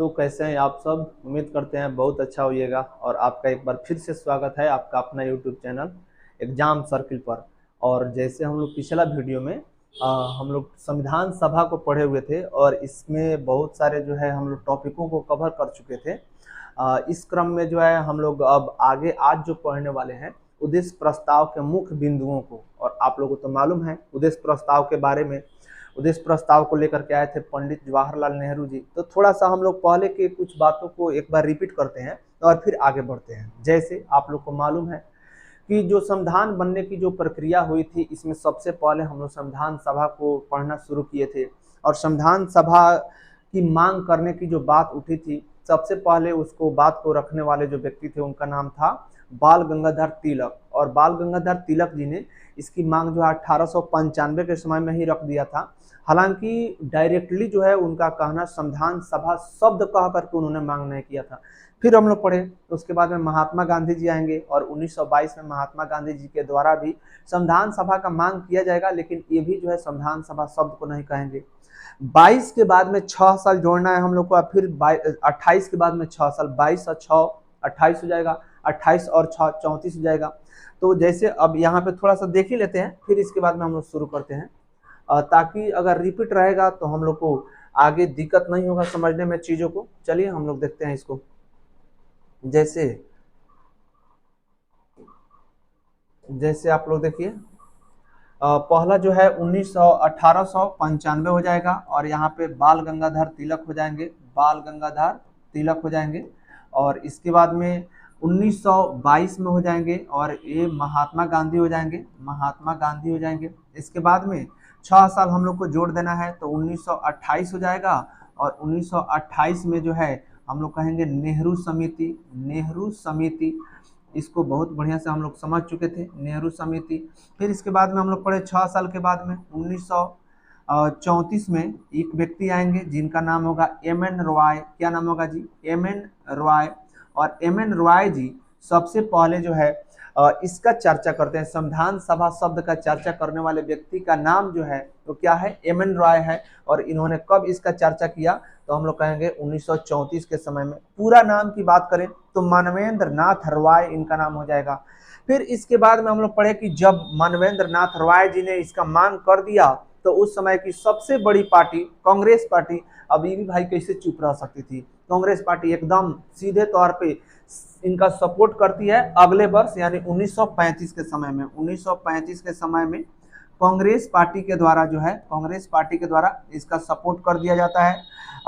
तो कैसे हैं आप सब। उम्मीद करते हैं बहुत अच्छा होइएगा। और आपका एक बार फिर से स्वागत है आपका अपना यूट्यूब चैनल एग्जाम सर्किल पर। और जैसे हम लोग पिछला वीडियो में हम लोग संविधान सभा को पढ़े हुए थे और इसमें बहुत सारे जो है हम लोग टॉपिकों को कवर कर चुके थे। इस क्रम में जो है हम लोग अब आगे आज जो पढ़ने वाले हैं उद्देश्य प्रस्ताव के मुख्य बिंदुओं को। और आप लोगों को तो मालूम है उद्देश्य प्रस्ताव के बारे में। उद्देश्य प्रस्ताव को लेकर के आए थे पंडित जवाहरलाल नेहरू जी। तो थोड़ा सा हम लोग पहले के कुछ बातों को एक बार रिपीट करते हैं और फिर आगे बढ़ते हैं। जैसे आप लोग को मालूम है कि जो संविधान बनने की जो प्रक्रिया हुई थी, इसमें सबसे पहले हम लोग संविधान सभा को पढ़ना शुरू किए थे। और संविधान सभा की मांग करने की जो बात उठी थी, सबसे पहले उसको बात को रखने वाले जो व्यक्ति थे उनका नाम था बाल गंगाधर तिलक। और बाल गंगाधर तिलक जी ने इसकी मांग जो है 1895 के समय में ही रख दिया था। हालांकि डायरेक्टली जो है उनका कहना संविधान सभा शब्द कह करके उन्होंने मांग नहीं किया था। फिर हम लोग पढ़े तो उसके बाद में महात्मा गांधी जी आएंगे और 1922 में महात्मा गांधी जी के द्वारा भी संविधान सभा का मांग किया जाएगा, लेकिन ये भी जो है संविधान सभा शब्द को नहीं कहेंगे। 22 के बाद में 6 साल जोड़ना है हम लोग को। फिर 28 के बाद में 6 साल, 22 और 6 28 हो जाएगा, 28 और 6 34 हो जाएगा। तो जैसे अब यहाँ पे थोड़ा सा देख ही लेते हैं, फिर इसके बाद में हम लोग शुरू करते हैं ताकि अगर रिपीट रहेगा तो हम लोग को आगे दिक्कत नहीं होगा समझने में चीजों को। चलिए हम लोग देखते हैं इसको। जैसे आप लोग देखिए, पहला जो है 1895 हो जाएगा और यहाँ पे बाल गंगाधर तिलक हो जाएंगे, बाल गंगाधर तिलक हो जाएंगे। और इसके बाद में 1922 में हो जाएंगे और ये महात्मा गांधी हो जाएंगे, महात्मा गांधी हो जाएंगे। इसके बाद में 6 साल हम लोग को जोड़ देना है तो 1928 हो जाएगा। और 1928 में जो है हम लोग कहेंगे नेहरू समिति, नेहरू समिति। इसको बहुत बढ़िया से हम लोग समझ चुके थे, नेहरू समिति। फिर इसके बाद में हम लोग पढ़े 6 साल के बाद में 1934 में एक व्यक्ति आएंगे जिनका नाम होगा एम.एन. रॉय। क्या नाम होगा जी? एम.एन. रॉय। और एम.एन. रॉय जी सबसे पहले जो है इसका चर्चा करते हैं। संविधान सभा शब्द का चर्चा करने वाले व्यक्ति का नाम जो है तो क्या है? एम.एन. रॉय है। और इन्होंने कब इसका चर्चा किया तो हम लोग कहेंगे 1934 के समय में। पूरा नाम की बात करें तो मानवेंद्र नाथ रॉय इनका नाम हो जाएगा। फिर इसके बाद में हम लोग पढ़े कि जब मानवेंद्र नाथ रॉय जी ने इसका मांग कर दिया तो उस समय की सबसे बड़ी पार्टी कांग्रेस पार्टी, अभी भी भाई कैसे चुप रह सकती थी, कांग्रेस पार्टी एकदम सीधे तौर पे इनका सपोर्ट करती है। अगले वर्ष यानी 1935 के समय में, 1935 के समय में कांग्रेस पार्टी के द्वारा जो है, कांग्रेस पार्टी के द्वारा इसका सपोर्ट कर दिया जाता है।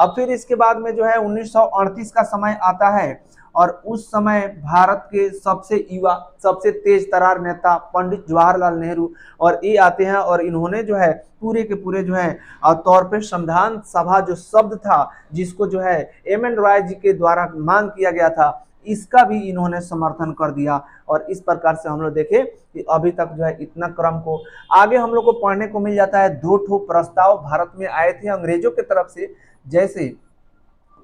अब फिर इसके बाद में जो है 1938 का समय आता है और उस समय भारत के सबसे युवा, सबसे तेज तरार नेता पंडित जवाहरलाल नेहरू और ये आते हैं और इन्होंने जो है पूरे के पूरे जो है तौर पे संविधान सभा जो शब्द था जिसको जो है एम.एन. रॉय जी के द्वारा मांग किया गया था, इसका भी इन्होंने समर्थन कर दिया। और इस प्रकार से हम लोग देखें कि अभी तक जो है इतना क्रम को आगे हम लोग को पढ़ने को मिल जाता है। 2 ठो प्रस्ताव भारत में आए थे अंग्रेजों की तरफ से। जैसे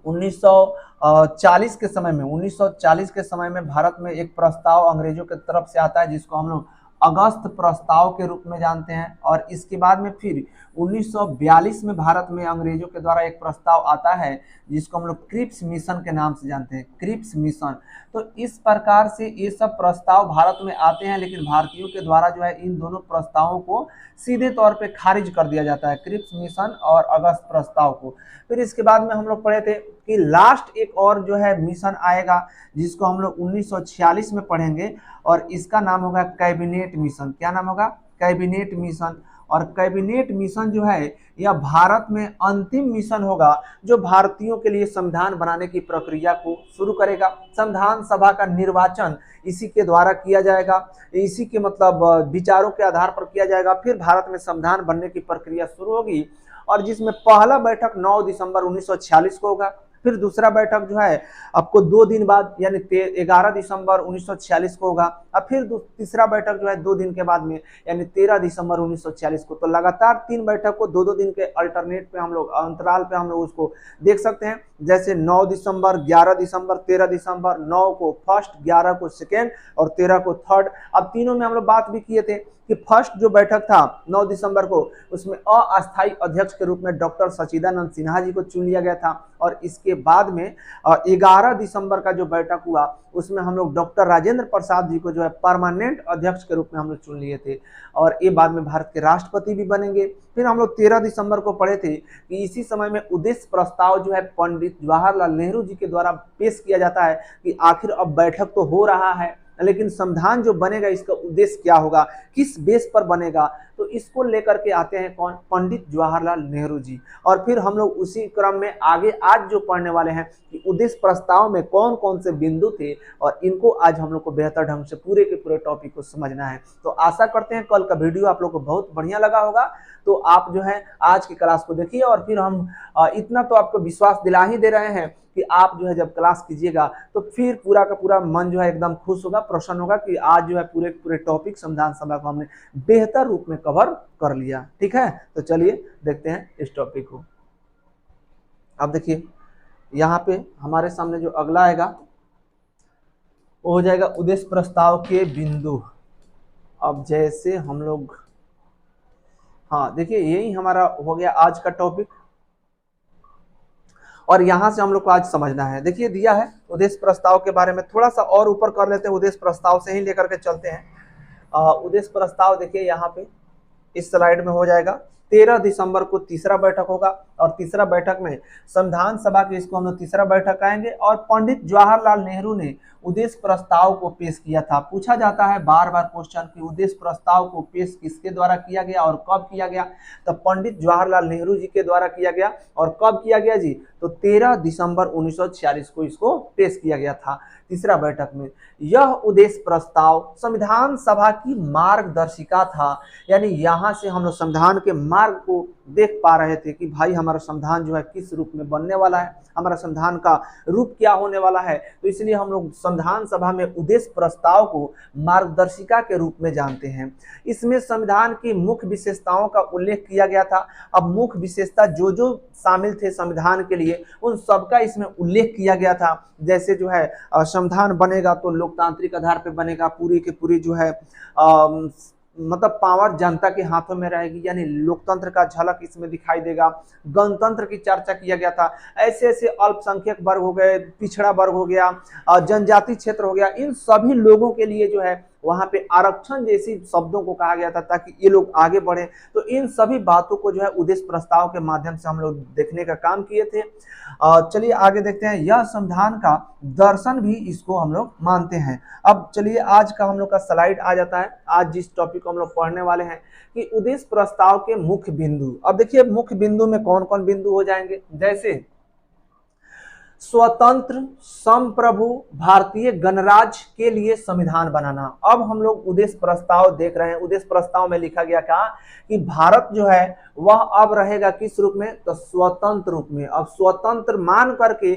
1940 के समय में, 1940 के समय में भारत में एक प्रस्ताव अंग्रेजों की तरफ से आता है जिसको हम लोग अगस्त प्रस्ताव के रूप में जानते हैं। और इसके बाद में फिर 1942 में भारत में अंग्रेजों के द्वारा एक प्रस्ताव आता है जिसको हम लोग क्रिप्स मिशन के नाम से जानते हैं, क्रिप्स मिशन। तो इस प्रकार से ये सब प्रस्ताव भारत में आते हैं, लेकिन भारतीयों के द्वारा जो है इन दोनों प्रस्तावों को सीधे तौर पे खारिज कर दिया जाता है, क्रिप्स मिशन और अगस्त प्रस्ताव को। फिर इसके बाद में हम लोग पढ़े थे कि लास्ट एक और जो है मिशन आएगा जिसको हम लोग 1946 में पढ़ेंगे और इसका नाम होगा कैबिनेट मिशन। क्या नाम होगा? Cabinet mission. और कैबिनेट मिशन जो है यह भारत में अंतिम मिशन होगा जो भारतीयों के लिए संविधान बनाने की प्रक्रिया को शुरू करेगा। संविधान सभा का निर्वाचन इसी के द्वारा किया जाएगा, इसी के मतलब विचारों के आधार पर किया जाएगा। फिर भारत में संविधान बनने की प्रक्रिया शुरू होगी और जिसमें पहला बैठक 9 दिसंबर 1946 को होगा। फिर दूसरा बैठक जो है आपको 2 दिन बाद यानी 11 दिसंबर 1946 को होगा। अब फिर तीसरा बैठक जो है 2 दिन के बाद में यानी 13 दिसंबर 1946 को। तो लगातार 3 बैठक को 2-2 दिन के अल्टरनेट पे हम लोग अंतराल पे हम लोग उसको देख सकते हैं। जैसे 9 दिसंबर, 11 दिसंबर, 13 दिसंबर, 9 को फर्स्ट, 11 को सेकेंड और 13 को थर्ड। अब तीनों में हम लोग बात भी किए थे कि फर्स्ट जो बैठक था 9 दिसंबर को, उसमें अस्थायी अध्यक्ष के रूप में डॉक्टर सचिदानंद सिन्हा जी को चुन लिया गया था। और इसके उसके बाद में 11 दिसंबर का जो बैठक हुआ उसमें हम लोग डॉक्टर राजेंद्र प्रसाद जी को जो है परमानेंट अध्यक्ष के रूप में हम लोग चुन लिए थे और ये बाद में भारत के राष्ट्रपति भी बनेंगे। फिर हम लोग 13 दिसंबर को पढ़े थे कि इसी समय में उद्देश्य प्रस्ताव जो है पंडित जवाहरलाल नेहरू जी के द्वारा पेश किया जाता है कि आखिर अब बैठक तो हो रहा है लेकिन संविधान जो बनेगा इसका उद्देश्य क्या होगा, किस बेस पर बनेगा, तो इसको लेकर के आते हैं कौन, पंडित जवाहरलाल नेहरू जी। और फिर हम लोग उसी क्रम में आगे आज जो पढ़ने वाले हैं कि उद्देश्य प्रस्ताव में कौन कौन से बिंदु थे और इनको आज हम लोग को बेहतर ढंग से पूरे के पूरे टॉपिक को समझना है। तो आशा करते हैं कल का वीडियो आप लोग को बहुत बढ़िया लगा होगा, तो आप जो है आज की क्लास को देखिए और फिर हम इतना तो आपको विश्वास दिला ही दे रहे हैं कि आप जो है जब क्लास कीजिएगा तो फिर पूरा का पूरा मन जो है एकदम खुश होगा, प्रसन्न होगा कि आज जो है पूरे पूरे टॉपिक संविधान सभा को हमने बेहतर रूप में कवर कर लिया। ठीक है, तो चलिए देखते हैं इस टॉपिक को। अब देखिए यहाँ पे हमारे सामने जो अगला आएगा वो हो जाएगा उद्देश्य प्रस्ताव के बिंदु। अब जैसे हम लोग, हाँ देखिए यही हमारा हो गया आज का टॉपिक और यहां से हम लोग को आज समझना है। देखिए दिया है उद्देश्य प्रस्ताव के बारे में, थोड़ा सा और ऊपर कर लेते हैं, उद्देश्य प्रस्ताव से ही लेकर के चलते हैं। उद्देश्य प्रस्ताव देखिए यहाँ पे इस स्लाइड में हो जाएगा 13 दिसंबर को तीसरा बैठक होगा और तीसरा बैठक में संविधान सभा के इसको हम लोग तीसरा बैठक आएंगे और पंडित जवाहरलाल नेहरू ने उद्देश्य प्रस्ताव को पेश किया था। पूछा जाता है बार बार क्वेश्चन कि उद्देश्य प्रस्ताव को पेश किसके द्वारा किया गया और कब किया गया, तो पंडित जवाहरलाल नेहरू जी के द्वारा किया गया। और कब किया गया जी, तो 13 दिसंबर 1946 को इसको पेश किया गया था तीसरा बैठक में। यह उद्देश्य प्रस्ताव संविधान सभा की मार्गदर्शिका था, यानी यहाँ से हम लोग संविधान के मार्ग को देख पा रहे थे कि भाई हमारा संविधान जो है किस रूप में बनने वाला है, हमारा संविधान का रूप क्या होने वाला है। तो इसलिए हम लोग संविधान सभा में उद्देश्य प्रस्ताव को मार्गदर्शिका के रूप में जानते हैं। इसमें संविधान की मुख्य विशेषताओं का उल्लेख किया गया था। अब मुख्य विशेषता जो जो शामिल थे संविधान के लिए उन सबका इसमें उल्लेख किया गया था। जैसे जो है संविधान बनेगा तो लोकतांत्रिक आधार पर बनेगा, पूरी की पूरी जो है मतलब पावर जनता के हाथों में रहेगी, यानी लोकतंत्र का झलक इसमें दिखाई देगा। गणतंत्र की चर्चा किया गया था। ऐसे ऐसे अल्पसंख्यक वर्ग हो गए, पिछड़ा वर्ग हो गया, जनजाति क्षेत्र हो गया, इन सभी लोगों के लिए जो है वहां पे आरक्षण जैसी शब्दों को कहा गया था ताकि ये लोग आगे बढ़े। तो इन सभी बातों को जो है उद्देश्य प्रस्ताव के माध्यम से हम लोग देखने का काम किए थे। चलिए आगे देखते हैं। यह संविधान का दर्शन भी इसको हम लोग मानते हैं। अब चलिए आज का हम लोग का स्लाइड आ जाता है। आज जिस टॉपिक को हम लोग पढ़ने वाले हैं कि उद्देश्य प्रस्ताव के मुख्य बिंदु। अब देखिए मुख्य बिंदु में कौन कौन बिंदु हो जाएंगे, जैसे स्वतंत्र संप्रभु भारतीय गणराज्य के लिए संविधान बनाना। अब हम लोग उद्देश्य प्रस्ताव देख रहे हैं। उद्देश्य प्रस्ताव में लिखा गया क्या कि भारत जो है वह अब रहेगा किस रूप में, तो स्वतंत्र रूप में। अब स्वतंत्र मान करके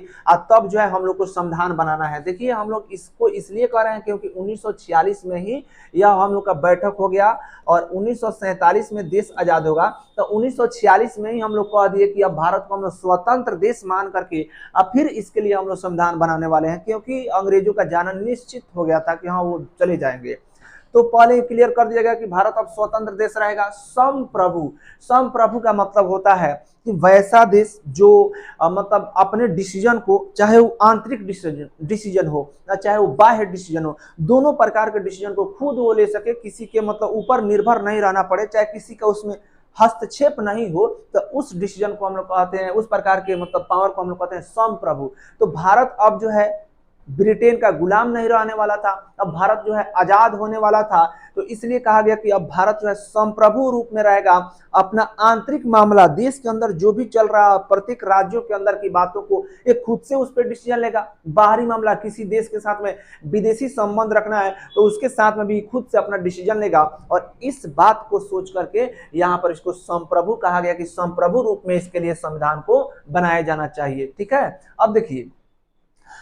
तब जो है हम लोग को संविधान बनाना है। देखिए हम लोग इसको इसलिए कर रहे हैं क्योंकि 1946 में ही यह हम लोग का बैठक हो गया और 1947 में देश आजाद होगा। तो 1946 में ही हम लोग कह दिए कि अब भारत को हम लोग स्वतंत्र देश मान करके अब फिर इसके लिए हम लोग संविधान बनाने वाले हैं, क्योंकि अंग्रेजों का जाना निश्चित हो गया था कि हाँ वो चले जाएंगे। तो पहले क्लियर कर दिया गया कि भारत अब स्वतंत्र देश रहेगा। संप्रभु, संप्रभु का मतलब होता है कि वैसा देश जो मतलब अपने डिसीजन को, चाहे वो आंतरिक डिसीजन हो या चाहे वो बाह्य डिसीजन हो, दोनों प्रकार के डिसीजन को खुद वो ले सके, किसी के मतलब ऊपर निर्भर नहीं रहना पड़े, चाहे किसी का उसमें हस्तक्षेप नहीं हो, तो उस डिसीजन को हम लोग कहते हैं, उस प्रकार के मतलब पावर को हम लोग कहते हैं संप्रभु। तो भारत अब जो है ब्रिटेन का गुलाम नहीं रहने वाला था, अब भारत जो है आजाद होने वाला था। तो इसलिए कहा गया कि अब भारत जो है संप्रभु रूप में रहेगा। अपना आंतरिक मामला देश के अंदर जो भी चल रहा, प्रत्येक राज्यों के अंदर की बातों को एक खुद से उस पर डिसीजन लेगा। बाहरी मामला, किसी देश के साथ में विदेशी संबंध रखना है तो उसके साथ में भी खुद से अपना डिसीजन लेगा। और इस बात को सोच करके यहाँ पर इसको संप्रभु कहा गया कि संप्रभु रूप में इसके लिए संविधान को बनाया जाना चाहिए। ठीक है, अब देखिए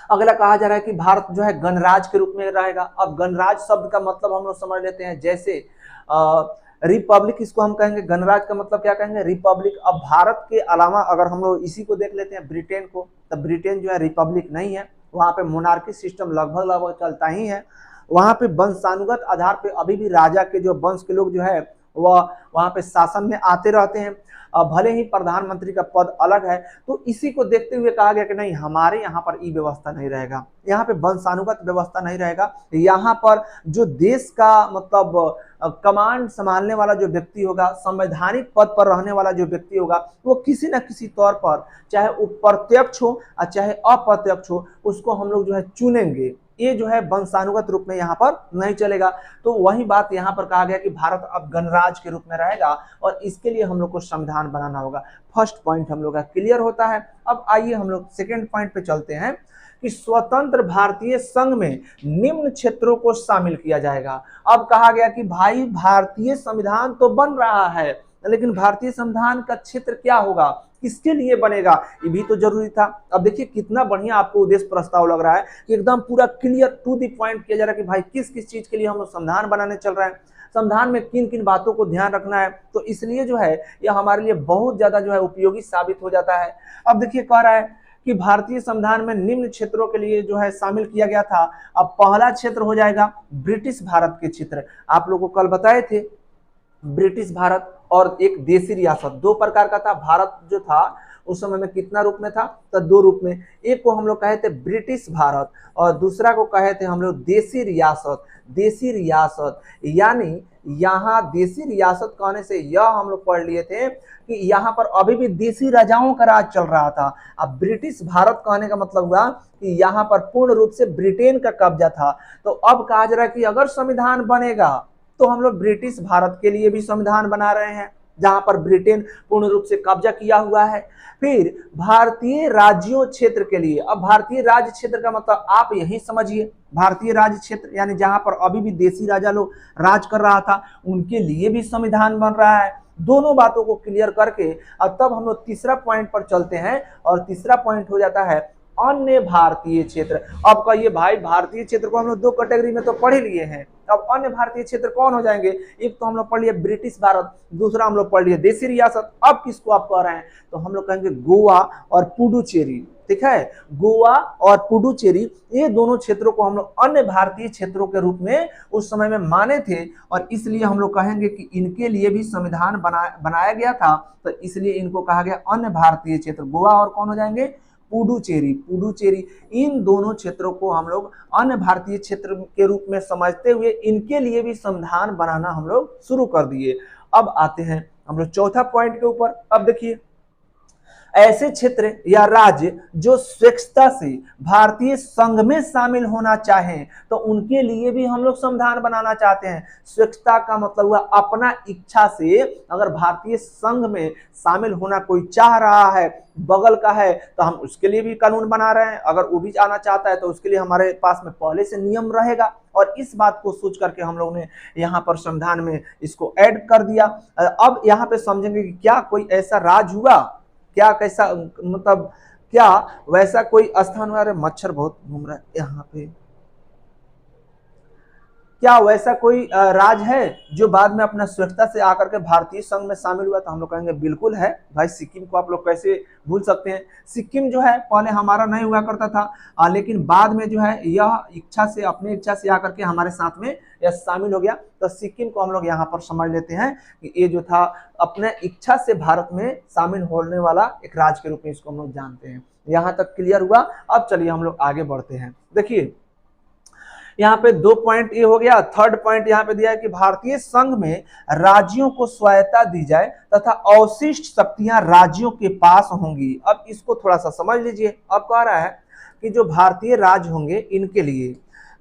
अगला कहा जा रहा है कि भारत जो है गणराज्य के रूप में रहेगा। अब गणराज्य शब्द का मतलब हम लोग समझ लेते हैं, जैसे रिपब्लिक इसको हम कहेंगे। गणराज्य का मतलब क्या कहेंगे, रिपब्लिक। अब भारत के अलावा अगर हम लोग इसी को देख लेते हैं ब्रिटेन को, तो ब्रिटेन जो है रिपब्लिक नहीं है, वहाँ पे मोनार्की सिस्टम लगभग चलता ही है। वहाँ पे वंशानुगत आधार पे अभी भी राजा के जो वंश के लोग जो है वह वहां पे शासन में आते रहते हैं। भले ही प्रधानमंत्री का पद अलग है, तो इसी को देखते हुए कहा गया कि नहीं, हमारे यहाँ पर ई व्यवस्था नहीं रहेगा, यहाँ पे वंशानुगत व्यवस्था नहीं रहेगा। यहाँ पर जो देश का मतलब कमांड संभालने वाला जो व्यक्ति होगा, संवैधानिक पद पर रहने वाला जो व्यक्ति होगा, वो किसी न किसी तौर पर, चाहे वो प्रत्यक्ष हो और चाहे अप्रत्यक्ष हो, उसको हम लोग जो है चुनेंगे। ये जो है वंशानुगत रूप में यहाँ पर नहीं चलेगा। तो वही बात यहाँ पर कहा गया कि भारत अब गणराज्य के रूप में रहेगा और इसके लिए हम लोग को संविधान बनाना होगा। फर्स्ट पॉइंट हम लोग का क्लियर होता है। अब आइए हम लोग सेकेंड पॉइंट पे चलते हैं कि स्वतंत्र भारतीय संघ में निम्न क्षेत्रों को शामिल किया जाएगा। अब कहा गया कि भाई भारतीय संविधान तो बन रहा है, लेकिन भारतीय संविधान का क्षेत्र क्या होगा, किसके लिए बनेगा, ये भी तो जरूरी था। अब देखिए कितना बढ़िया आपको उद्देश्य प्रस्ताव लग रहा है कि एकदम पूरा क्लियर टू द पॉइंट किया जा रहा है कि भाई किस किस चीज के लिए हम लोग संविधान बनाने चल रहे हैं, संविधान में किन किन बातों को ध्यान रखना है। तो इसलिए जो है यह हमारे लिए बहुत ज्यादा जो है उपयोगी साबित हो जाता है। अब देखिए कह रहा है कि भारतीय संविधान में निम्न क्षेत्रों के लिए जो है शामिल किया गया था। अब पहला क्षेत्र हो जाएगा ब्रिटिश भारत के क्षेत्र। आप लोगों को कल बताए थे ब्रिटिश भारत और एक देशी रियासत, दो प्रकार का था। भारत जो था उस समय में कितना रूप में था, तो दो रूप में। एक को हम लोग कहे थे ब्रिटिश भारत और दूसरा को कहे थे हम लोग देशी रियासत। देशी रियासत यानी यहाँ देशी रियासत कहने से यह हम लोग पढ़ लिए थे कि यहाँ पर अभी भी देशी राजाओं का राज चल रहा था। अब ब्रिटिश भारत कहने का मतलब हुआ कि यहाँ पर पूर्ण रूप से ब्रिटेन का कब्जा था। तो अब कहा जा रहा है कि अगर संविधान बनेगा तो हम लोग ब्रिटिश भारत के लिए भी संविधान बना रहे हैं, जहां पर ब्रिटेन पूर्ण रूप से कब्जा किया हुआ है। फिर भारतीय राज्यों क्षेत्र के लिए, अब भारतीय राज्य क्षेत्र का मतलब आप यही समझिए, भारतीय राज्य क्षेत्र यानी जहां पर अभी भी देशी राजा लोग राज कर रहा था, उनके लिए भी संविधान बन रहा है। दोनों बातों को क्लियर करके अब तब हम लोग तीसरा पॉइंट पर चलते हैं और तीसरा पॉइंट हो जाता है अन्य भारतीय क्षेत्र। अब कहिए भाई भारतीय क्षेत्र को हम लोग दो कैटेगरी में तो पढ़ ही लिए हैं, अब अन्य भारतीय क्षेत्र कौन हो जाएंगे? एक तो हम लोग पढ़ लिए ब्रिटिश भारत, दूसरा हम लोग पढ़ लिए देशी रियासत। अब किसको आप कह रहे हैं? तो हम लोग कहेंगे गोवा और पुडुचेरी। ठीक है, गोवा और पुडुचेरी ये दोनों क्षेत्रों को हम लोग अन्य भारतीय क्षेत्रों के रूप में उस समय में माने थे और इसलिए हम लोग कहेंगे कि इनके लिए भी संविधान बनाया गया था, तो इसलिए इनको कहा गया अन्य भारतीय क्षेत्र। गोवा और कौन हो जाएंगे? पुडुचेरी। पुडुचेरी, इन दोनों क्षेत्रों को हम लोग अन्य भारतीय क्षेत्र के रूप में समझते हुए इनके लिए भी संविधान बनाना हम लोग शुरू कर दिए। अब आते हैं हम लोग चौथा पॉइंट के ऊपर। अब देखिए ऐसे क्षेत्र या राज्य जो स्वेच्छा से भारतीय संघ में शामिल होना चाहें तो उनके लिए भी हम लोग संविधान बनाना चाहते हैं। स्वेच्छा का मतलब हुआ अपना इच्छा से, अगर भारतीय संघ में शामिल होना कोई चाह रहा है, बगल का है, तो हम उसके लिए भी कानून बना रहे हैं। अगर वो भी आना चाहता है तो उसके लिए हमारे पास में पहले से नियम रहेगा और इस बात को सोच करके हम लोग ने यहाँ पर संविधान में इसको ऐड कर दिया। अब यहाँ पे समझेंगे कि क्या कोई ऐसा राज हुआ, क्या कैसा मतलब क्या वैसा कोई स्थान हुआ? अरे मच्छर बहुत घूम रहा है यहाँ पे। क्या वैसा कोई राज है जो बाद में अपना स्वेच्छा से आकर के भारतीय संघ में शामिल हुआ? तो हम लोग कहेंगे बिल्कुल है भाई। सिक्किम को आप लोग कैसे भूल सकते हैं? सिक्किम जो है पहले हमारा नहीं हुआ करता था, लेकिन बाद में जो है यह इच्छा से, अपनी इच्छा से आकर के हमारे साथ में यह शामिल हो गया। तो सिक्किम को हम लोग यहाँ पर समझ लेते हैं कि ये जो था अपने इच्छा से भारत में शामिल होने वाला एक राज्य के रूप में इसको हम लोग जानते हैं। यहाँ तक क्लियर हुआ। अब चलिए हम लोग आगे बढ़ते हैं। देखिए यहाँ पे दो पॉइंट ये हो गया। थर्ड पॉइंट यहाँ पे दिया है कि भारतीय संघ में राज्यों को स्वायत्ता दी जाए तथा अवशिष्ट शक्तियां राज्यों के पास होंगी। अब इसको थोड़ा सा समझ लीजिए। अब कह रहा है कि जो भारतीय राज्य होंगे इनके लिए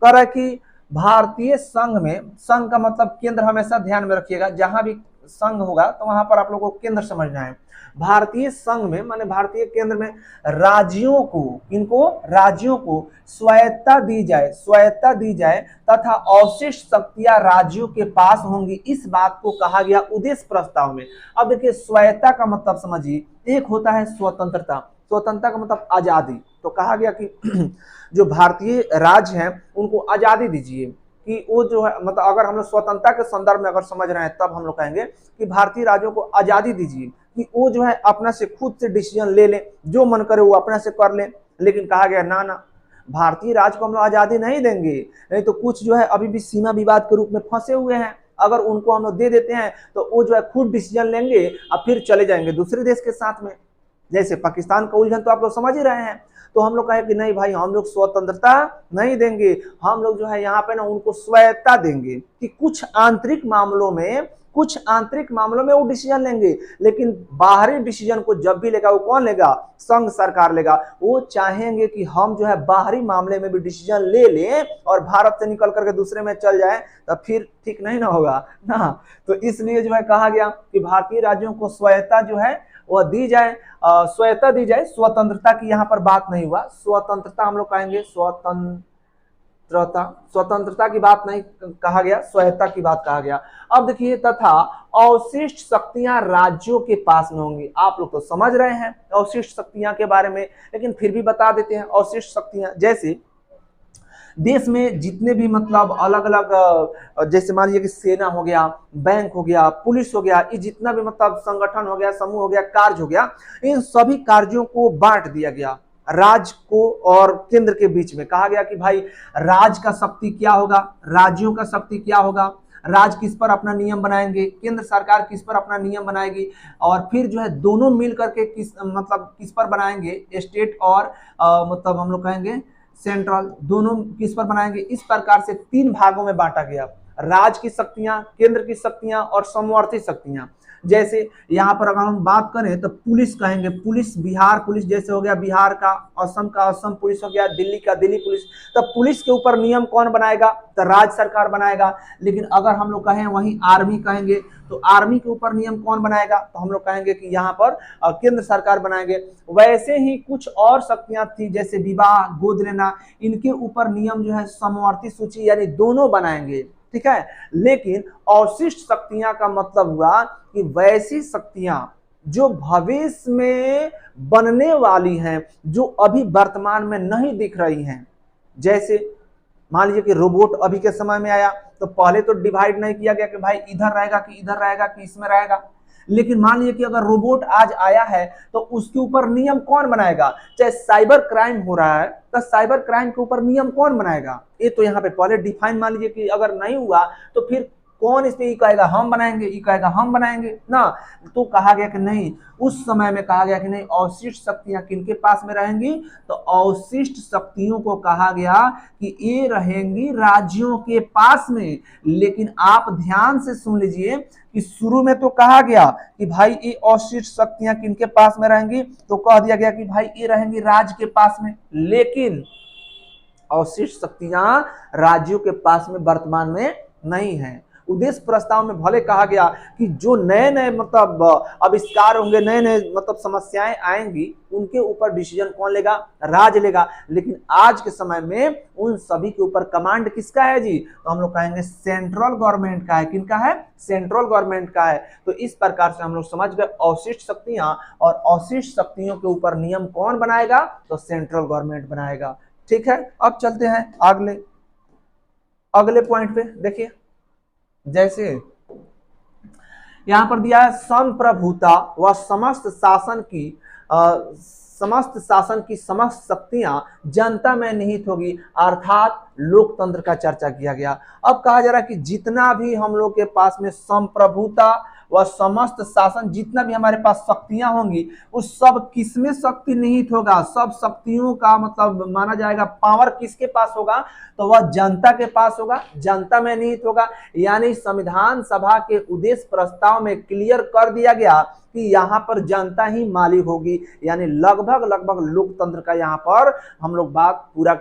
कह रहा है कि भारतीय संघ में, संघ का मतलब केंद्र, हमेशा ध्यान में रखिएगा, जहां भी संघ होगा तो वहां पर आप लोगों को केंद्र समझना है। भारतीय संघ में माने भारतीय केंद्र में राज्यों को, इनको राज्यों को स्वायत्ता दी जाए, स्वायत्ता दी जाए तथा अवशिष्ट शक्तियां राज्यों के पास होंगी। इस बात को कहा गया उद्देश्य प्रस्ताव में। अब देखिए स्वायत्ता का मतलब समझिए, एक होता है स्वतंत्रता। स्वतंत्रता का मतलब आजादी। तो कहा गया कि जो भारतीय राज्य हैं उनको आजादी दीजिए, कि वो जो है मतलब अगर हम लोग स्वतंत्रता के संदर्भ में अगर समझ रहे हैं तब हम लोग कहेंगे कि भारतीय राज्यों को आजादी दीजिए कि वो जो है अपना से खुद से डिसीजन ले लें, जो मन करे वो अपना से कर लें। लेकिन कहा गया ना ना, भारतीय राज्य को हम लोग आजादी नहीं देंगे, नहीं तो कुछ जो है अभी भी सीमा विवाद के रूप में फंसे हुए हैं। अगर उनको हम लोग दे देते हैं तो वो जो है खुद डिसीजन लेंगे और फिर चले जाएंगे दूसरे देश के साथ में। जैसे पाकिस्तान का उलझन तो आप लोग समझ ही रहे हैं। तो हम लोग कहे कि नहीं भाई, हम लोग स्वतंत्रता नहीं देंगे, हम लोग जो है यहाँ पे ना उनको स्वायत्ता देंगे कि कुछ आंतरिक मामलों में वो डिसीजन लेंगे, लेकिन बाहरी डिसीजन को जब भी लेगा वो कौन लेगा? संघ सरकार लेगा। वो चाहेंगे कि हम जो है बाहरी मामले में भी डिसीजन ले लें और भारत से निकल करके दूसरे में चल जाए, तो फिर ठीक नहीं ना होगा ना। तो इसलिए जो है कहा गया कि भारतीय राज्यों को स्वायत्ता जो है वह दी जाए, स्वायत्ता दी जाए। स्वतंत्रता की यहाँ पर बात नहीं हुआ, स्वतंत्रता हम लोग कहेंगे स्वतंत्रता की बात नहीं कहा गया, स्वायत्ता की बात कहा गया। अब देखिए, तथा अवशिष्ट शक्तियां राज्यों के पास में होंगी। आप लोग तो समझ रहे हैं अवशिष्ट शक्तियां के बारे में, लेकिन फिर भी बता देते हैं। अवशिष्ट शक्तियां जैसे देश में जितने भी मतलब अलग अलग, जैसे मान लीजिए कि सेना हो गया, बैंक हो गया, पुलिस हो गया, ये जितना भी मतलब संगठन हो गया, समूह हो गया, कार्य हो गया, इन सभी कार्यों को बांट दिया गया राज्य को और केंद्र के बीच में। कहा गया कि भाई राज्य का शक्ति क्या होगा, राज्यों का शक्ति क्या होगा, राज्य किस पर अपना नियम बनाएंगे, केंद्र सरकार किस पर अपना नियम बनाएगी, और फिर जो है दोनों मिल करके किस पर बनाएंगे, स्टेट और मतलब हम लोग कहेंगे सेंट्रल, दोनों किस पर बनाएंगे। इस प्रकार से 3 भागों में बांटा गया, राज्य की शक्तियां, केंद्र की शक्तियां और समवर्ती शक्तियां। जैसे यहाँ पर अगर हम बात करें तो पुलिस कहेंगे, पुलिस बिहार पुलिस जैसे हो गया बिहार का असम पुलिस हो गया, दिल्ली का दिल्ली पुलिस। तो पुलिस के ऊपर नियम कौन बनाएगा? तो राज्य सरकार बनाएगा। लेकिन अगर हम लोग कहें वहीं आर्मी कहेंगे तो आर्मी के ऊपर नियम कौन बनाएगा? तो हम लोग कहेंगे कि यहाँ पर केंद्र सरकार बनाएंगे। वैसे ही कुछ और शक्तियां थी जैसे विवाह, गोद लेना, इनके ऊपर नियम जो है समवर्ती सूची यानी दोनों बनाएंगे, ठीक है। लेकिन अवशिष्ट शक्तियां का मतलब हुआ कि वैसी शक्तियां जो भविष्य में बनने वाली हैं, जो अभी वर्तमान में नहीं दिख रही हैं। जैसे मान लीजिए कि रोबोट अभी के समय में आया, तो पहले तो डिवाइड नहीं किया गया कि भाई इधर रहेगा कि इधर रहेगा कि इसमें रहेगा। लेकिन मान लीजिए कि अगर रोबोट आज आया है तो उसके ऊपर नियम कौन बनाएगा? चाहे साइबर क्राइम हो रहा है तो साइबर क्राइम के ऊपर नियम कौन बनाएगा? ये तो यहाँ पे पहले डिफाइन मान लीजिए कि अगर नहीं हुआ तो फिर कौन इस पे ये कहेगा हम बनाएंगे, ये कहेगा हम बनाएंगे ना। तो कहा गया कि नहीं, उस समय में कहा गया कि नहीं, अवशिष्ट शक्तियां किनके पास में रहेंगी? तो अवशिष्ट शक्तियों को कहा गया कि ये रहेंगी राज्यों के पास में। लेकिन आप ध्यान से सुन लीजिए कि शुरू में तो कहा गया कि भाई ये अवशिष्ट शक्तियां किनके पास में रहेंगी, तो कह दिया गया कि भाई ये रहेंगी राज्य के पास में। लेकिन अवशिष्ट शक्तियां राज्यों के पास में वर्तमान में नहीं है। उद्देश्य प्रस्ताव में भले कहा गया कि जो नए नए मतलब आविष्कार होंगे, नए नए मतलब समस्याएं आएंगी, उनके ऊपर डिसीजन कौन लेगा? राज्य लेगा। लेकिन आज के समय में उन सभी के ऊपर कमांड किसका है जी? तो हम लोग कहेंगे सेंट्रल गवर्नमेंट का है। किनका है? सेंट्रल गवर्नमेंट का है। तो इस प्रकार से हम लोग समझ गए अवशिष्ट शक्तियां, और अवशिष्ट शक्तियों के ऊपर नियम कौन बनाएगा? तो सेंट्रल गवर्नमेंट बनाएगा। ठीक है, अब चलते हैं अगले पॉइंट पे। देखिए, जैसे यहां पर दिया है संप्रभुता व समस्त शासन की समस्त शक्तियां जनता में निहित होगी, अर्थात लोकतंत्र का चर्चा किया गया। अब कहा जा रहा है कि जितना भी हम लोग के पास में संप्रभुता व समस्त शासन, जितना भी हमारे पास शक्तियां होंगी, उस सब किसमें शक्ति निहित होगा? सब शक्तियों का मतलब माना जाएगा पावर किसके पास होगा? तो वह जनता के पास होगा, जनता में निहित होगा। यानी संविधान सभा के उद्देश्य प्रस्ताव में क्लियर कर दिया गया कि यहाँ पर जनता ही मालिक होगी। यानी लगभग लोकतंत्र का यहाँ पर हम लोग बात पूरा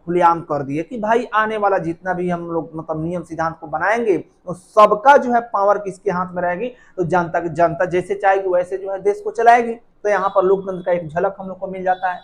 खुलेआम कर दिए कि भाई आने वाला जितना भी हम लोग मतलब नियम सिद्धांत को बनाएंगे, तो सबका जो है पावर किसके हाथ में रहेगी? तो जनता जैसे चाहेगी वैसे जो है देश को चलाएगी। तो यहाँ पर लोकतंत्र का एक झलक हम लोग को मिल जाता है।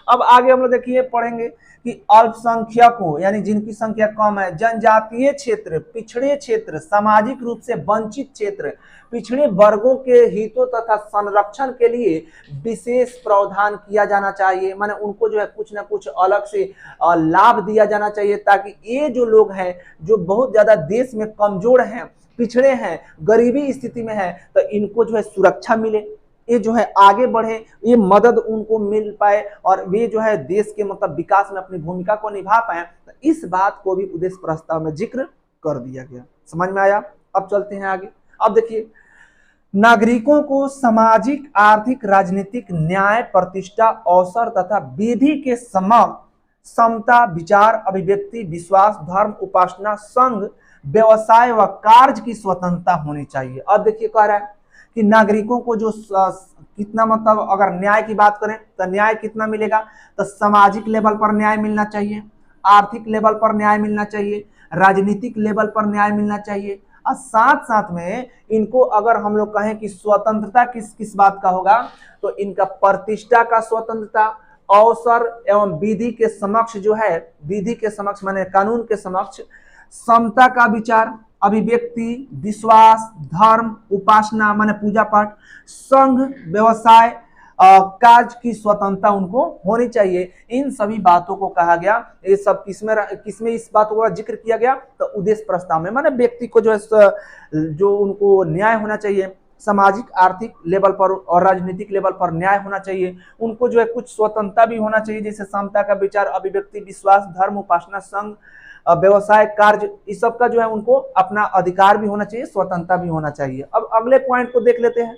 अब आगे हम लोग देखिए पढ़ेंगे कि अल्पसंख्यकों यानी जिनकी संख्या कम है, जनजातीय क्षेत्र, पिछड़े क्षेत्र, सामाजिक रूप से वंचित क्षेत्र, पिछड़े वर्गों के हितों तथा संरक्षण के लिए विशेष प्रावधान किया जाना चाहिए। माने उनको जो है कुछ ना कुछ अलग से लाभ दिया जाना चाहिए, ताकि ये जो लोग हैं जो बहुत ज्यादा देश में कमजोर हैं, पिछड़े हैं, गरीबी स्थिति में है, तो इनको जो है सुरक्षा मिले, ये जो है आगे बढ़े, ये मदद उनको मिल पाए और वे जो है देश के मतलब विकास में अपनी भूमिका को निभा पाए। तो इस बात को भी उद्देश्य प्रस्ताव में जिक्र कर दिया गया। समझ में आया? अब चलते हैं आगे। अब देखिए, नागरिकों को सामाजिक, आर्थिक, राजनीतिक, न्याय, प्रतिष्ठा, अवसर तथा विधि के समक्ष समता, विचार, अभिव्यक्ति, विश्वास, धर्म, उपासना, संघ, व्यवसाय व कार्य की स्वतंत्रता होनी चाहिए। अब देखिए कह रहा है कि नागरिकों को जो कितना, मतलब अगर न्याय की बात करें तो न्याय कितना मिलेगा, तो सामाजिक लेवल पर न्याय मिलना चाहिए, आर्थिक लेवल पर न्याय मिलना चाहिए, राजनीतिक लेवल पर न्याय मिलना चाहिए, और साथ साथ में इनको अगर हम लोग कहें कि स्वतंत्रता किस किस बात का होगा, तो इनका प्रतिष्ठा का स्वतंत्रता, अवसर एवं विधि के समक्ष जो है, विधि के समक्ष माने कानून के समक्ष, समता का विचार, अभिव्यक्ति, विश्वास, धर्म, उपासना माने पूजा पाठ, संघ, व्यवसाय, कार्य की स्वतंत्रता उनको होनी चाहिए। इन सभी बातों को कहा गया। ये सब किसमें इस बातों का जिक्र किया गया, तो उद्देश्य प्रस्ताव में, माने व्यक्ति को जो है जो उनको न्याय होना चाहिए, सामाजिक, आर्थिक लेवल पर और राजनीतिक लेवल पर न्याय होना चाहिए, उनको जो है कुछ स्वतंत्रता भी होना चाहिए, जैसे समता का विचार, अभिव्यक्ति, विश्वास, धर्म, उपासना, संघ, व्यवसाय, कार्य, इस सब का जो है उनको अपना अधिकार भी होना चाहिए, स्वतंत्रता भी होना चाहिए। अब अगले पॉइंट को देख लेते हैं।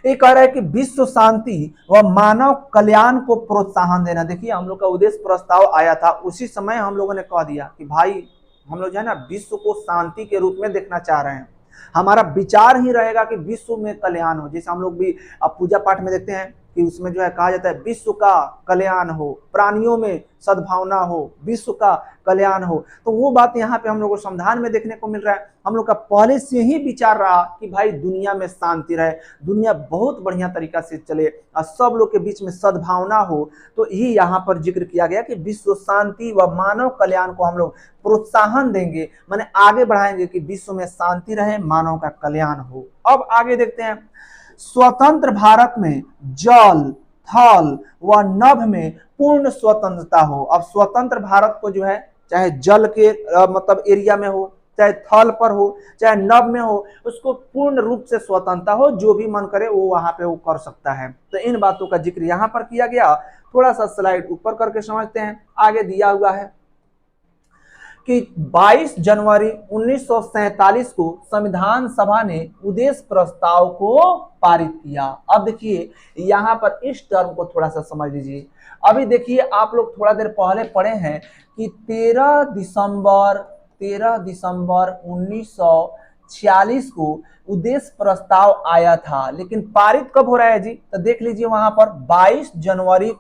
ये कह रहा है कि विश्व शांति व मानव कल्याण को प्रोत्साहन देना। देखिए, हम लोग का उद्देश्य प्रस्ताव आया था, उसी समय हम लोगों ने कह दिया कि भाई हम लोग जो है ना विश्व को शांति के रूप में देखना चाह रहे हैं। हमारा विचार ही रहेगा कि विश्व में कल्याण हो। जैसे हम लोग भी अब पूजा पाठ में देखते हैं कि उसमें जो है कहा जाता है विश्व का कल्याण हो, प्राणियों में सद्भावना हो, विश्व का कल्याण हो। तो वो बात यहाँ पे हम लोग को संविधान में देखने को मिल रहा है। हम लोग का पहले से ही विचार रहा कि भाई दुनिया में शांति रहे, दुनिया बहुत बढ़िया तरीका से चले और सब लोग के बीच में सद्भावना हो। तो ये यहाँ पर जिक्र किया गया कि विश्व शांति व मानव कल्याण को हम लोग प्रोत्साहन देंगे, माने आगे बढ़ाएंगे कि विश्व में शांति रहे, मानव का कल्याण हो। अब आगे देखते हैं, स्वतंत्र भारत में जल, थल व नभ में पूर्ण स्वतंत्रता हो। अब स्वतंत्र भारत को जो है चाहे जल के मतलब एरिया में हो, चाहे थल पर हो, चाहे नभ में हो, उसको पूर्ण रूप से स्वतंत्रता हो, जो भी मन करे वो वहां पे वो कर सकता है। तो इन बातों का जिक्र यहाँ पर किया गया। थोड़ा सा स्लाइड ऊपर करके समझते हैं। आगे दिया हुआ है कि 22 जनवरी 1947 को संविधान सभा ने उद्देश्य प्रस्ताव को पारित किया। अब देखिए यहाँ पर इस टर्म को थोड़ा सा समझ लीजिए। अभी देखिए, आप लोग थोड़ा देर पहले पढ़े हैं कि 13 दिसंबर 1946 को उद्देश्य प्रस्ताव आया था, लेकिन पारित कब हो रहा है जी, तो देख लीजिए वहां पर 22 जनवरी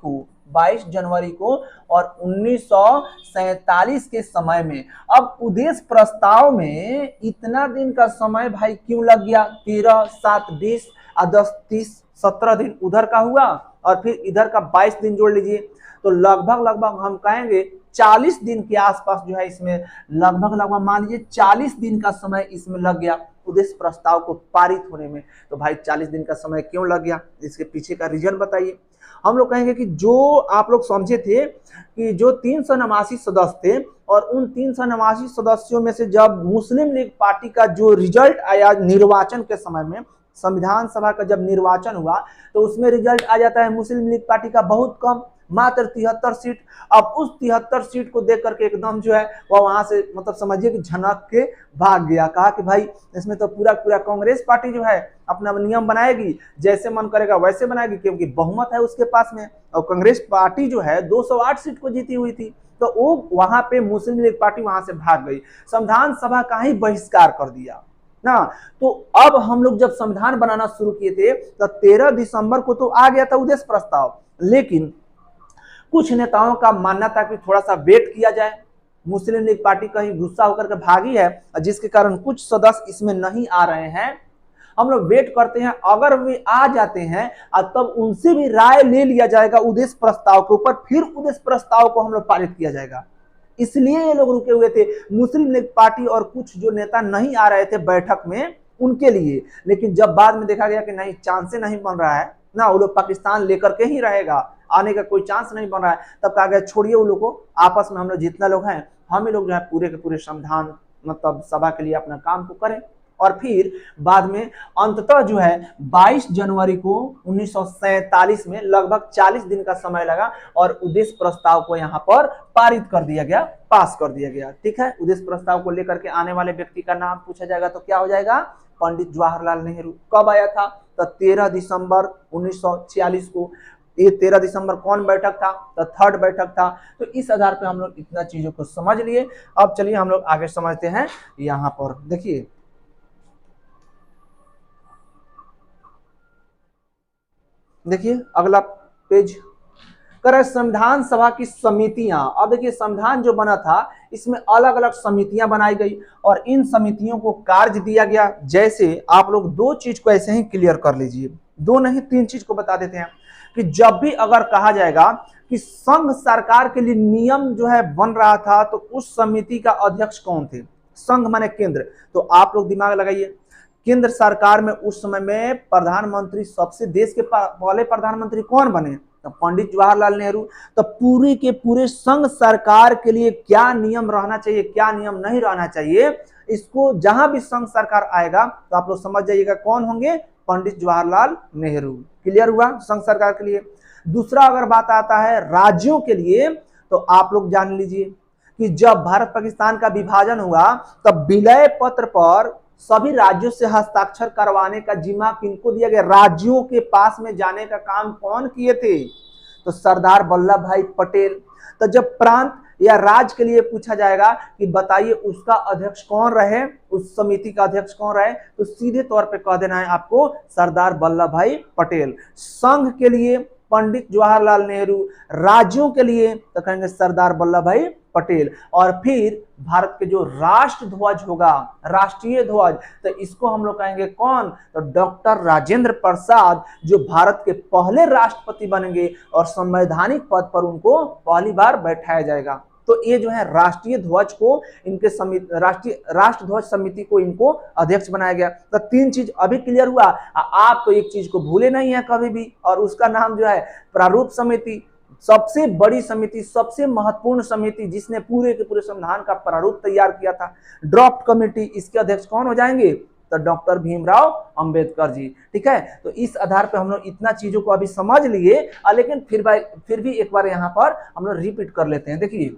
को और 1947 के समय में। अब उद्देश्य प्रस्ताव में इतना दिन का समय भाई क्यों लग गया? 13, 7, 20 और 10, 30, 17 दिन उधर का हुआ और फिर इधर का 22 दिन जोड़ लीजिए, तो लगभग हम कहेंगे 40 दिन के आसपास जो है इसमें लगभग मान लीजिए 40 दिन का समय इसमें लग गया उद्देश्य प्रस्ताव को पारित होने में। तो भाई 40 दिन का समय क्यों लग गया, इसके पीछे का रीजन बताइए। हम लोग कहेंगे कि जो आप लोग समझे थे कि जो 389 सदस्य थे और उन 389 सदस्यों में से जब मुस्लिम लीग पार्टी का जो रिजल्ट आया निर्वाचन के समय में, संविधान सभा का जब निर्वाचन हुआ तो उसमें रिजल्ट आ जाता है मुस्लिम लीग पार्टी का बहुत कम, मात्र 73 सीट। अब उस 73 सीट को देख करके एकदम जो है वह वहां से मतलब समझिए कि झनक के भाग गया। कहा कि भाई इसमें तो पूरा कांग्रेस पार्टी जो है अपना नियम बनाएगी, जैसे मन करेगा वैसे बनाएगी, क्योंकि बहुमत है उसके पास में। और कांग्रेस पार्टी जो है 208 सीट को जीती हुई थी, तो वो वहां पे मुस्लिम लीग पार्टी वहां से भाग गई, संविधान सभा का ही बहिष्कार कर दिया ना। तो अब हम लोग जब संविधान बनाना शुरू किए थे तो 13 दिसंबर को तो आ गया था उद्देश्य प्रस्ताव, लेकिन कुछ नेताओं का मानना था कि थोड़ा सा वेट किया जाए, मुस्लिम लीग पार्टी कहीं गुस्सा होकर के भागी है जिसके कारण कुछ सदस्य इसमें नहीं आ रहे हैं, हम लोग वेट करते हैं, अगर वे आ जाते हैं तब उनसे भी राय ले लिया जाएगा उद्देश्य प्रस्ताव के ऊपर, फिर उद्देश्य प्रस्ताव को हम लोग पारित किया जाएगा। इसलिए ये लोग रुके हुए थे, मुस्लिम लीग पार्टी और कुछ जो नेता नहीं आ रहे थे बैठक में उनके लिए। लेकिन जब बाद में देखा गया कि नहीं, चांस नहीं बन रहा है ना, वो लोग पाकिस्तान लेकर के ही रहेगा, आने का कोई चांस नहीं बन रहा है, तब कहा गया छोड़िए वो लोग को, आपस में हम लोग जितना लोग हैं हम ही लोग जो है पूरे के पूरे संविधान मतलब सभा के लिए अपना काम को करें और फिर बाद में अंततः जो है 22 जनवरी को 1947 में लगभग 40 दिन का समय लगा और उद्देश्य प्रस्ताव को यहाँ पर पारित कर दिया गया, पास कर दिया गया। ठीक है, उद्देश्य प्रस्ताव को लेकर के आने वाले व्यक्ति का नाम पूछा जाएगा तो क्या हो जाएगा, पंडित जवाहरलाल नेहरू। कब आया था, तो 13 दिसंबर 1946 को। ये 13 दिसंबर कौन बैठक था, तो थर्ड बैठक था। तो इस आधार पे हम लोग इतना चीजों को समझ लिए। अब चलिए हम लोग आगे समझते हैं। यहाँ पर देखिए अगला पेज कर संविधान सभा की समितियां। अब देखिए संविधान जो बना था इसमें अलग अलग समितियां बनाई गई और इन समितियों को कार्य दिया गया। जैसे आप लोग दो चीज को ऐसे ही क्लियर कर लीजिए, दो नहीं तीन चीज को बता देते हैं कि जब भी अगर कहा जाएगा कि संघ सरकार के लिए नियम जो है बन रहा था तो उस समिति का अध्यक्ष कौन थे, संघ माने केंद्र। तो आप लोग दिमाग लगाइए, केंद्र सरकार में उस समय में प्रधानमंत्री, सबसे देश के पहले प्रधानमंत्री कौन बने, तो पंडित जवाहरलाल नेहरू। तो पूरे के पूरे संघ सरकार के लिए क्या नियम रहना चाहिए, क्या नियम नहीं रहना चाहिए, इसको जहां भी संघ सरकार आएगा तो आप लोग समझ जाइएगा कौन होंगे, पंडित जवाहरलाल नेहरू। क्लियर हुआ संघ सरकार के लिए। दूसरा अगर बात आता है राज्यों के लिए, तो आप लोग जान लीजिए कि जब भारत पाकिस्तान का विभाजन हुआ तब विलय पत्र पर सभी राज्यों से हस्ताक्षर करवाने का जिम्मा किनको दिया गया, राज्यों के पास में जाने का काम कौन किए थे, तो सरदार वल्लभ भाई पटेल। तो जब प्रांत या राज्य के लिए पूछा जाएगा कि बताइए उसका अध्यक्ष कौन रहे, उस समिति का अध्यक्ष कौन रहे, तो सीधे तौर पे कह देना है आपको सरदार वल्लभ भाई पटेल। संघ के लिए पंडित जवाहरलाल नेहरू, राज्यों के लिए तो कहेंगे सरदार वल्लभ भाई पटेल। और फिर भारत के जो राष्ट्र ध्वज होगा, राष्ट्रीय ध्वज, तो इसको हम लोग कहेंगे कौन, तो डॉक्टर राजेंद्र प्रसाद, जो भारत के पहले राष्ट्रपति बनेंगे और संवैधानिक पद पर उनको पहली बार बैठाया जाएगा। तो ये जो है राष्ट्रीय ध्वज को इनके समिति, राष्ट्र ध्वज समिति को इनको अध्यक्ष बनाया गया। तो तीन चीज अभी क्लियर हुआ। आप तो एक चीज को भूले नहीं है कभी भी, और उसका नाम जो है प्रारूप समिति, सबसे बड़ी समिति, सबसे महत्वपूर्ण समिति जिसने पूरे के पूरे संविधान का प्रारूप तैयार किया था। ड्राफ्ट कमेटी, इसके अध्यक्ष कौन हो जाएंगे, तो डॉक्टर भीमराव अंबेडकर जी। ठीक है, तो इस आधार पे हम लोग इतना चीजों को अभी समझ लिए, लेकिन फिर भी एक बार यहाँ पर हम लोग रिपीट कर लेते हैं। देखिए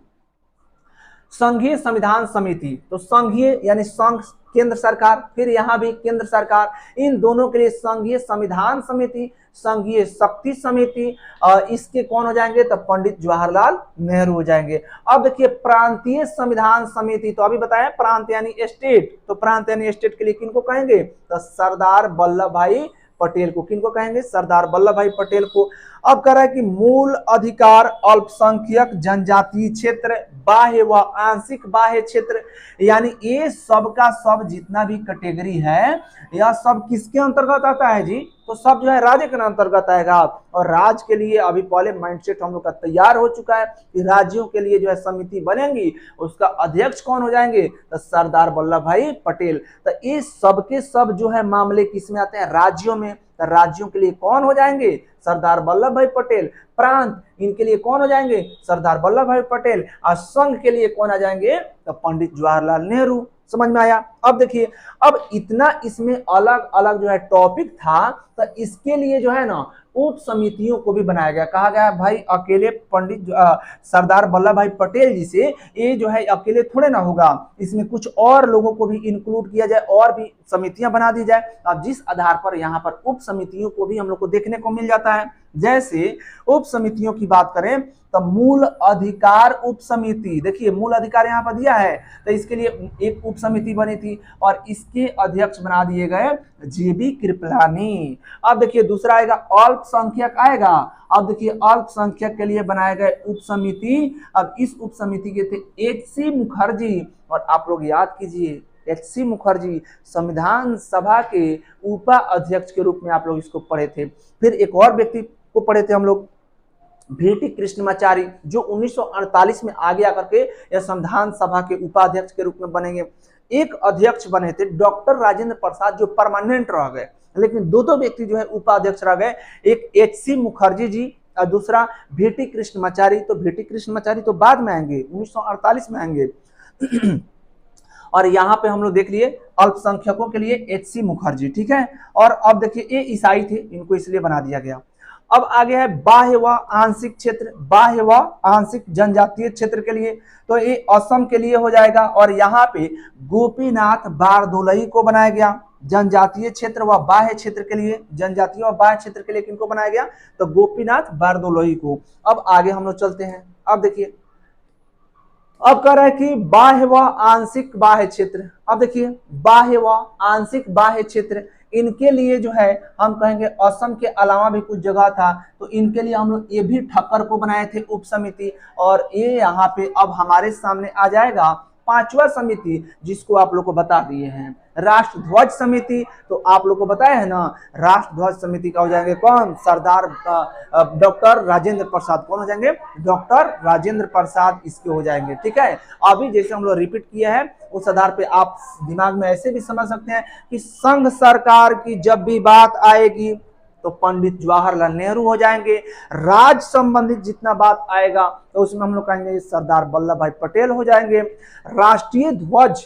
संघीय संविधान समिति, तो संघीय यानी संघ केंद्र सरकार, फिर यहाँ भी केंद्र सरकार, इन दोनों के लिए संघीय संविधान समिति, संघीय शक्ति समिति, इसके कौन हो जाएंगे, तो पंडित जवाहरलाल नेहरू हो जाएंगे। अब देखिए प्रांतीय संविधान समिति, तो अभी बताया प्रांत यानी स्टेट, तो प्रांत यानी स्टेट के लिए किनको कहेंगे, तो सरदार वल्लभ भाई पटेल को। किनको कहेंगे, सरदार वल्लभ भाई पटेल को। अब कह रहा है कि मूल अधिकार अल्पसंख्यक जनजातीय क्षेत्र, बाह्य व आंशिक बाह्य क्षेत्र, यानी ये सब का सब जितना भी कैटेगरी है यह सब किसके अंतर्गत आता है जी, तो सब जो है राज्य के अंतर्गत आएगा। और राज्य के लिए अभी पहले माइंडसेट हम लोग का तैयार हो चुका है कि राज्यों के लिए जो है समिति बनेंगी, उसका अध्यक्ष कौन हो जाएंगे, तो सरदार वल्लभ भाई पटेल। तो ये सबके सब जो है मामले किसमें आते हैं, राज्यों में। तो राज्यों के लिए कौन हो जाएंगे, सरदार वल्लभ भाई पटेल। प्रांत, इनके लिए कौन हो जाएंगे, सरदार वल्लभ भाई पटेल। और संघ के लिए कौन आ जाएंगे, तो पंडित जवाहरलाल नेहरू। समझ में आया। अब देखिए, अब इतना इसमें अलग अलग जो है टॉपिक था, तो इसके लिए जो है ना उप समितियों को भी बनाया गया। कहा गया भाई अकेले पंडित सरदार वल्लभ भाई पटेल जी से ये जो है अकेले थोड़े ना होगा, इसमें कुछ और लोगों को भी इंक्लूड किया जाए और भी समितियां बना दी जाए। अब जिस आधार पर यहाँ पर उप समितियों को भी हम लोग को देखने को मिल जाता है। जैसे उप समितियों की बात करें तो मूल अधिकार उप समिति, देखिए मूल अधिकार यहाँ पर दिया है, तो इसके लिए एक उप समिति बनी थी और इसके अध्यक्ष बना दिए गए जेबी कृपलानी। अब देखिए दूसरा आएगा अल्पसंख्यक आएगा। अब देखिए अल्पसंख्यक के लिए बनाए गए उप समिति, अब इस उप समिति के थे एच.सी. मुखर्जी। और आप लोग याद कीजिए एच.सी. मुखर्जी संविधान सभा के उपाध्यक्ष के रूप में आप लोग इसको पढ़े थे। फिर एक और व्यक्ति को पढ़े थे हम लोग, वी.टी. कृष्णमाचारी, जो 1948 में आगे आकर के यह संविधान सभा के उपाध्यक्ष के रूप में बनेंगे। एक अध्यक्ष बने थे डॉक्टर राजेंद्र प्रसाद, जो परमानेंट रह गए, लेकिन दो व्यक्ति जो है उपाध्यक्ष रह गए, एक एच.सी. मुखर्जी जी और दूसरा वी.टी. कृष्णमाचारी। तो वी.टी. कृष्णमाचारी तो बाद में आएंगे, 1948 में आएंगे। और यहाँ पे हम लोग देख लिए अल्पसंख्यकों के लिए एच.सी. मुखर्जी, ठीक है। और अब देखिए ये ईसाई थे, इनको इसलिए बना दिया गया। अब आगे है बाह्य व आंशिक क्षेत्र, बाह्य व आंशिक जनजातीय क्षेत्र के लिए, तो ये असम के लिए हो जाएगा। और यहाँ पे गोपीनाथ बारदोलई को बनाया गया जनजातीय क्षेत्र व बाह्य क्षेत्र के लिए, जनजातीय व बाह्य क्षेत्र के लिए किनको बनाया गया, तो गोपीनाथ बारदोलई को। अब आगे हम लोग चलते हैं। अब देखिए अब कह रहा है कि बाह्य व आंशिक बाह्य क्षेत्र। अब देखिए बाह्य व आंशिक बाह्य क्षेत्र, इनके लिए जो है हम कहेंगे असम के अलावा भी कुछ जगह था, तो इनके लिए हम लोग ये भी ठक्कर को बनाए थे उप समिति। और ये यहाँ पे अब हमारे सामने आ जाएगा पांचवा समिति, जिसको आप लोग को बता दिए हैं राष्ट्र ध्वज समिति। तो आप लोग को बताया है ना, राष्ट्र ध्वज समिति का हो जाएंगे कौन, सरदार डॉक्टर राजेंद्र प्रसाद। कौन हो जाएंगे, डॉक्टर राजेंद्र प्रसाद इसके हो जाएंगे, ठीक है। अभी जैसे हम लोग रिपीट किए हैं उस आधार पे आप दिमाग में ऐसे भी समझ सकते हैं कि संघ सरकार की जब भी बात आएगी तो पंडित जवाहरलाल नेहरू हो जाएंगे। राज्य संबंधित जितना बात आएगा तो उसमें हम लोग कहेंगे सरदार वल्लभ भाई पटेल हो जाएंगे। राष्ट्रीय ध्वज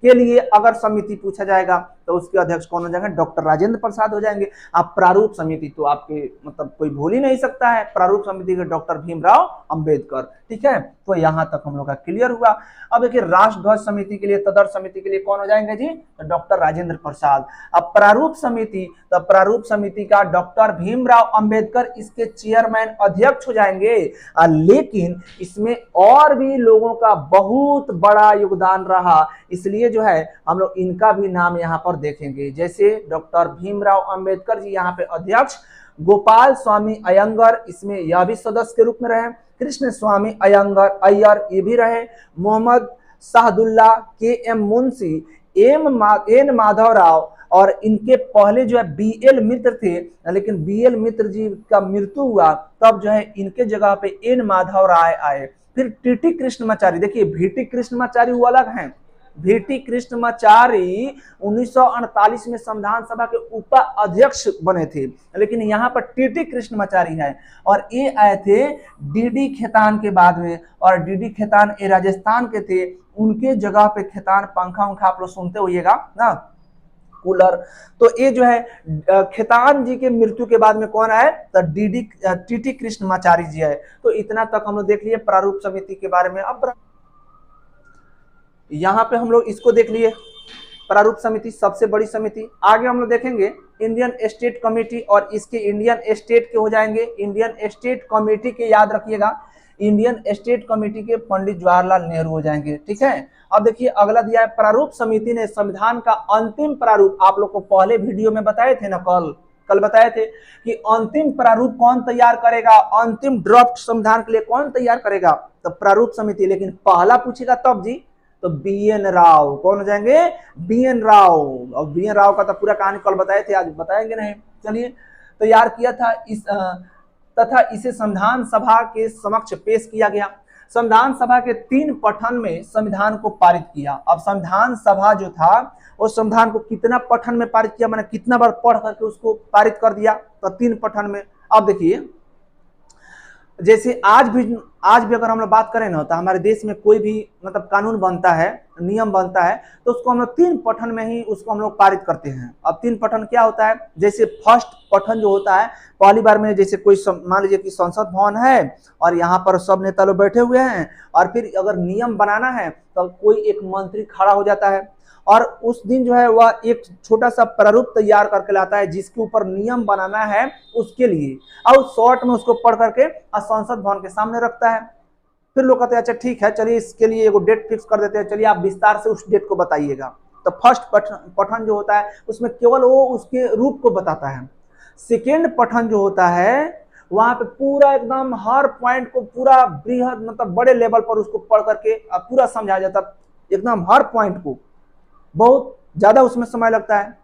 के लिए अगर समिति पूछा जाएगा तो उसके अध्यक्ष कौन हो जाएंगे, डॉक्टर राजेंद्र प्रसाद हो जाएंगे। आप प्रारूप समिति तो आपके मतलब कोई भूल ही नहीं सकता है, प्रारूप समिति के डॉक्टर भीमराव अंबेडकर, ठीक है। तो यहां तक हम लोग का क्लियर हुआ। अब देखिए राष्ट्र ध्वज समिति के लिए, तदर्थ समिति के लिए कौन हो जाएंगे जी, तो डॉक्टर राजेंद्र प्रसाद। अब प्रारूप समिति, तो प्रारूप समिति का डॉक्टर भीमराव अंबेडकर इसके चेयरमैन अध्यक्ष हो जाएंगे। लेकिन इसमें और भी लोगों का बहुत बड़ा योगदान रहा, इसलिए जो है हम लोग इनका भी नाम यहाँ पर देखेंगे। जैसे डॉक्टर भीमराव अंबेडकर जी यहाँ पे अध्यक्ष, गोपाल स्वामी अयंगर इसमें यह भी सदस्य के रूप में रहे, कृष्ण स्वामी अय्यर ये भी रहे, मोहम्मद शाहदुल्ला, के.एम. मुंशी, एन माधवराव, और इनके पहले जो है बी.एल. मित्र थे, लेकिन बी.एल. मित्र जी का मृत्यु हुआ तब जो है इनके जगह पे एन माधवराय आए। फिर टी.टी. कृष्णमाचारी, देखिए वी.टी. कृष्णमाचारी वो अलग हैं। वी.टी. कृष्णमाचारी 1948 में संविधान सभा के उपाध्यक्ष बने थे, लेकिन यहाँ पर टी.टी. कृष्णमाचारी है। और ये आए थे डी.डी. खेतान के बाद में, और डी.डी. खेतान ये राजस्थान के थे, उनके जगह पे खेतान पंखा उंखा आप लोग सुनते होइएगा ना, कूलर। तो ये जो है खेतान जी के मृत्यु के बाद में कौन आए, तो टी.टी. कृष्णमाचारी जी आए। तो इतना तक हम लोग देख लिए प्रारूप समिति के बारे में। अब यहाँ पे हम लोग इसको देख लिए, प्रारूप समिति सबसे बड़ी समिति। आगे हम लोग देखेंगे इंडियन स्टेट कमेटी, और इसके इंडियन स्टेट के हो जाएंगे, इंडियन स्टेट कमेटी के याद रखिएगा, इंडियन स्टेट कमेटी के पंडित जवाहरलाल नेहरू हो जाएंगे, ठीक है। अब देखिए अगला दिया है प्रारूप समिति ने संविधान का अंतिम प्रारूप, आप लोग को पहले वीडियो में बताए थे ना, कल बताए थे कि अंतिम प्रारूप कौन तैयार करेगा, अंतिम ड्राफ्ट संविधान के लिए कौन तैयार करेगा, तो प्रारूप समिति। लेकिन पहला पूछेगा तब जी, तो बी.एन. राव। कौन हो जाएंगे, बी.एन. राव। और बी.एन. राव का तो पूरा कहानी कल बताए थे, आज बताएंगे नहीं। चलिए तैयार किया था इस तथा इसे संविधान सभा के समक्ष पेश किया गया। संविधान सभा के 3 पठन में संविधान को पारित किया। अब संविधान सभा जो था वो संविधान को कितना पठन में पारित किया, मैंने कितना बार पढ़ करके उसको पारित कर दिया, तो 3 पठन में। अब देखिए जैसे आज भी अगर हम लोग बात करें ना, तो हमारे देश में कोई भी मतलब कानून बनता है, नियम बनता है, तो उसको हम लोग 3 पठन में ही उसको हम लोग पारित करते हैं। अब 3 पठन क्या होता है, जैसे फर्स्ट पठन जो होता है पहली बार में, जैसे कोई मान लीजिए कि संसद भवन है और यहाँ पर सब नेता लोग बैठे हुए हैं, और फिर अगर नियम बनाना है तो कोई एक मंत्री खड़ा हो जाता है, और उस दिन जो है वह एक छोटा सा प्रारूप तैयार करके लाता है जिसके ऊपर नियम बनाना है उसके लिए, और शॉर्ट में उसको पढ़ करके संसद भवन के सामने रखता है। फिर लोग कहते हैं अच्छा ठीक है, चलिए इसके लिए एगो डेट फिक्स कर देते हैं, चलिए आप विस्तार से उस डेट को बताइएगा। तो फर्स्ट पठन जो होता है उसमें केवल वो उसके रूप को बताता है। सेकेंड पठन जो होता है वहां पे पूरा एकदम हर पॉइंट को पूरा बृहद मतलब बड़े लेवल पर उसको पढ़ करके पूरा समझाया जाता, एकदम हर पॉइंट को, बहुत ज्यादा उसमें समय लगता है।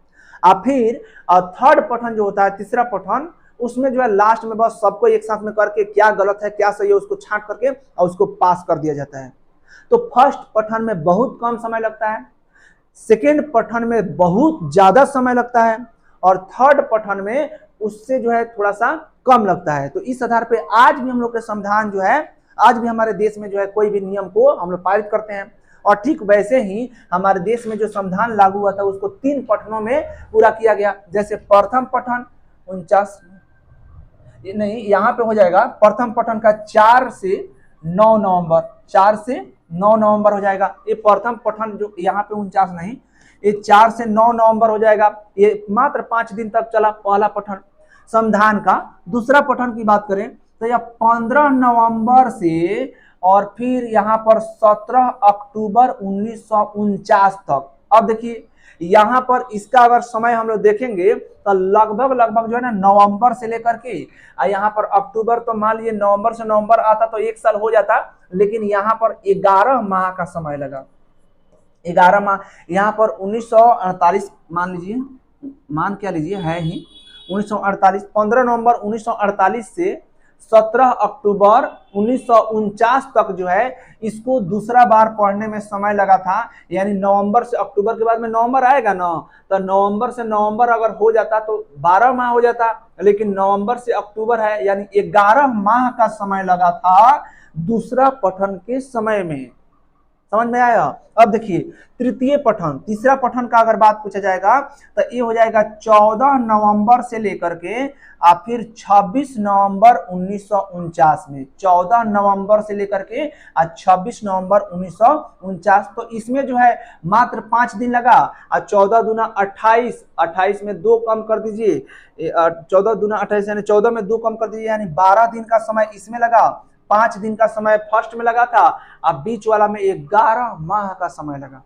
और फिर थर्ड पठन जो होता है, तीसरा पठन, उसमें जो है लास्ट में बस सबको एक साथ में करके क्या गलत है क्या सही है उसको छांट करके और उसको पास कर दिया जाता है। तो फर्स्ट पठन में बहुत कम समय लगता है, सेकेंड पठन में बहुत ज्यादा समय लगता है, और थर्ड पठन में उससे जो है थोड़ा सा कम लगता है। तो इस आधार पे आज भी हम लोग के संविधान जो है, आज भी हमारे देश में जो है कोई भी नियम को हम लोग पारित करते हैं और ठीक वैसे ही हमारे देश में जो संविधान लागू हुआ था उसको 3 पठनों में पूरा किया गया। जैसे प्रथम पठन 49 नहीं, यहाँ पे हो जाएगा प्रथम पठन का 4 से 9 नवंबर, 4 से 9 नवंबर हो जाएगा। ये प्रथम पठन जो यहाँ पे 49 नहीं, ये 4 से 9 नवंबर हो जाएगा। ये मात्र 5 दिन तक चला पहला पठन संविधान का। दूसरा पठन की बात करें तो यह 15 नवंबर से और फिर यहाँ पर 17 अक्टूबर 1949 तक। अब देखिए यहाँ पर इसका अगर समय हम लोग देखेंगे तो लगभग जो है ना नवंबर से लेकर के यहाँ पर अक्टूबर, तो मान लीजिए नवंबर से नवंबर आता तो 1 साल हो जाता, लेकिन यहाँ पर 11 माह का समय लगा। 11 माह यहाँ पर 1948 मान लीजिए, मान क्या लीजिए है ही 1948, 15 नवंबर 1948 से 17 अक्टूबर 1949 तक जो है इसको दूसरा बार पढ़ने में समय लगा था। यानी नवंबर से अक्टूबर के बाद में नवंबर आएगा ना, तो नवंबर से नवंबर अगर हो जाता तो 12 माह हो जाता, लेकिन नवंबर से अक्टूबर है यानी 11 माह का समय लगा था दूसरा पठन के समय में। समझ में आया? अब देखिए तृतीय पठन, तीसरा पठन का अगर बात पूछा जाएगा तो ये हो जाएगा 14 नवंबर से लेकर के फिर 26 नवंबर 1949 में, 14 नवंबर से लेकर के 26 नवंबर 1949। तो इसमें जो है मात्र 5 दिन लगा। 14 दूना 28, 28 में 2 कम कर दीजिए, 14 दूना 28 यानी 14 में 2 कम कर दीजिए, यानी 12 दिन का समय इसमें लगा। 5 दिन का समय फर्स्ट में लगा था, अब बीच वाला में 11 माह का समय लगा।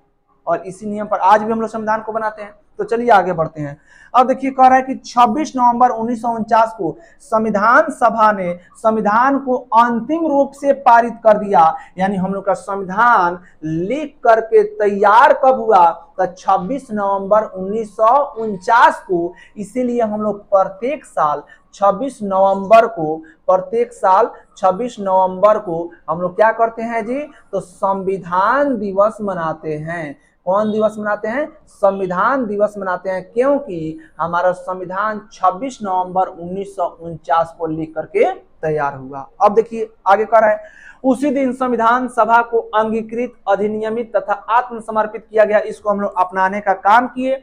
और इसी नियम पर आज भी हम लोग संविधान को बनाते हैं। तो चलिए आगे बढ़ते हैं। अब देखिए कह रहा है कि 26 नवंबर 1949 को संविधान सभा ने संविधान को अंतिम रूप से पारित कर दिया। यानी हम लोग का संविधान लिख करके तैयार कब हुआ? तो 26 नवंबर 1949 को। इसीलिए हम लोग प्रत्येक साल 26 नवंबर को, प्रत्येक साल 26 नवंबर को हम लोग क्या करते हैं जी? तो संविधान दिवस मनाते हैं। कौन दिवस मनाते हैं? संविधान दिवस मनाते हैं, क्योंकि हमारा संविधान 26 नवंबर 1949 को लिख करके तैयार हुआ। अब देखिए आगे कह रहा है, उसी दिन संविधान सभा को अंगीकृत, अधिनियमित तथा आत्मसमर्पित किया गया। इसको हम लोग अपनाने का काम किए।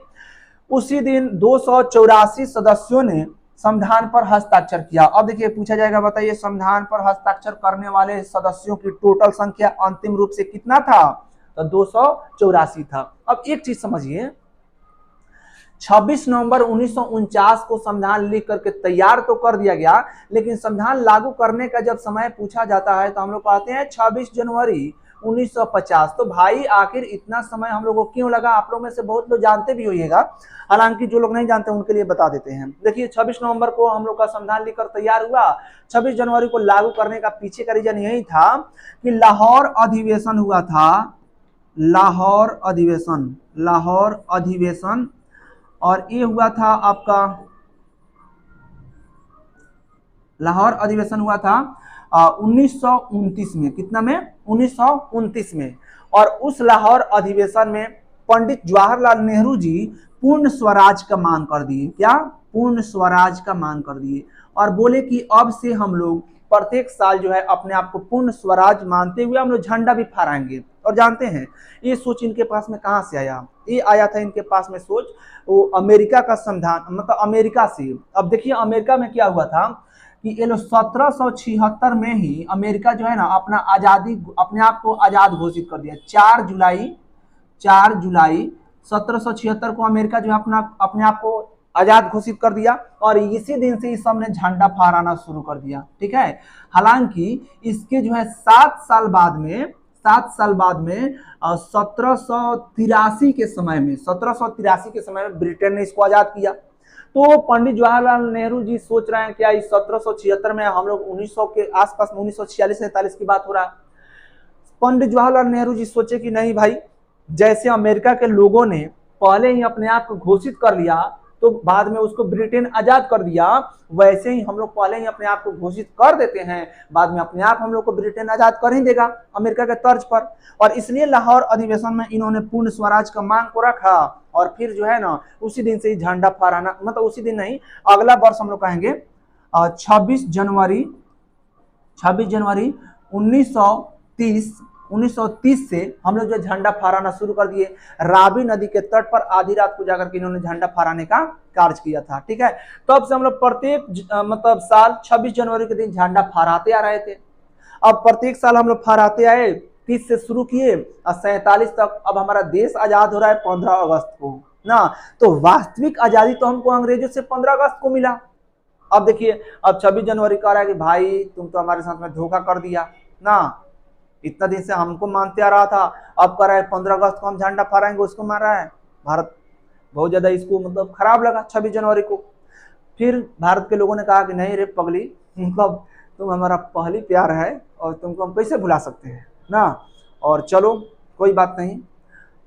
उसी दिन 284 सदस्यों ने संविधान पर हस्ताक्षर किया। अब देखिए पूछा जाएगा, बताइए संविधान पर हस्ताक्षर करने वाले सदस्यों की टोटल संख्या अंतिम रूप से कितना था? तो 284 था। अब एक चीज समझिए, 26 नवंबर 1949 को संविधान लिख करके तैयार तो कर दिया गया, लेकिन संविधान लागू करने का जब समय पूछा जाता है तो हम लोग कहते हैं 26 जनवरी 1950। तो भाई आखिर इतना समय हम लोगों को क्यों लगा? आप लोग में से बहुत लोग जानते भी होइएगा, हालांकि जो लोग नहीं जानते उनके लिए बता देते हैं। देखिए 26 नवंबर को हम लोग का संविधान लिखकर तैयार हुआ। 26 जनवरी को लागू करने का पीछे का रीजन यही था कि लाहौर अधिवेशन हुआ था। लाहौर अधिवेशन और ये हुआ था आपका, लाहौर अधिवेशन हुआ था 1929 में। कितना में? 1929 में। और उस लाहौर अधिवेशन में पंडित जवाहरलाल नेहरू जी पूर्ण स्वराज का मांग कर दिए। क्या? पूर्ण स्वराज का मांग कर दिए और बोले कि अब से हम लोग प्रत्येक साल जो है अपने आप को पूर्ण स्वराज मानते हुए हम लोग झंडा भी फहराएंगे। और जानते हैं ये सोच इनके पास में कहां से आया? ये आया था इनके पास में सोच वो अमेरिका का संविधान, मतलब अमेरिका से। अब देखिए अमेरिका में क्या हुआ था कि ये लोग 1776 में ही अमेरिका जो है ना अपना आजादी, अपने आप को आजाद घोषित कर दिया। 4 जुलाई 1776 को अमेरिका जो है अपने आप को आजाद घोषित कर दिया और इसी दिन से इस सब ने झंडा फहराना शुरू कर दिया। ठीक है, हालांकि इसके जो है 7 साल बाद में 1783 के समय में ब्रिटेन ने इसको आजाद किया। तो पंडित जवाहरलाल नेहरू जी सोच रहे हैं क्या इस 1776 में हम लोग 1900 के आसपास में 1946-47 की बात हो रहा है। पंडित जवाहरलाल नेहरू जी सोचे कि नहीं भाई, जैसे अमेरिका के लोगों ने पहले ही अपने आप को घोषित कर लिया तो बाद में उसको ब्रिटेन आजाद कर दिया, वैसे ही हम लोग पहले ही अपने आप को घोषित कर देते हैं, बाद में अपने आप हम लोग को ब्रिटेन आजाद कर ही देगा अमेरिका के तर्ज पर। और इसलिए लाहौर अधिवेशन में इन्होंने पूर्ण स्वराज का मांग को रखा और फिर जो है ना उसी दिन से ही झंडा फहराना, मतलब उसी दिन नहीं, अगला वर्ष हम लोग कहेंगे 26 जनवरी 1930 1930 से हम लोग जो झंडा फहराना शुरू कर दिए। रावी नदी के तट पर आधी रात को जाकर के इन्होंने झंडा फहराने का कार्य किया था। ठीक है, तब से हम लोग प्रत्येक मतलब साल 26 जनवरी के दिन झंडा फहराते आ रहे थे। अब प्रत्येक साल हम लोग फहराते आए, 30 से शुरू किए और 47 तक। अब हमारा देश आजाद हो रहा है 15 अगस्त को ना। तो वास्तविक आजादी तो हमको अंग्रेजों से 15 अगस्त को मिला। अब देखिए, अब 26 जनवरी कह रहा है कि भाई तुम तो हमारे साथ में धोखा कर दिया ना, इतना दिन से हमको मानते आ रहा था, अब कह रहा है 15 अगस्त को हम झंडा फहराएंगे, उसको मार रहा है। भारत बहुत ज्यादा इसको मतलब खराब लगा 26 जनवरी को। फिर भारत के लोगों ने कहा कि नहीं रे पगली, मतलब तुम हमारा पहली प्यार है और तुमको हम कैसे भुला सकते हैं ना। और चलो कोई बात नहीं,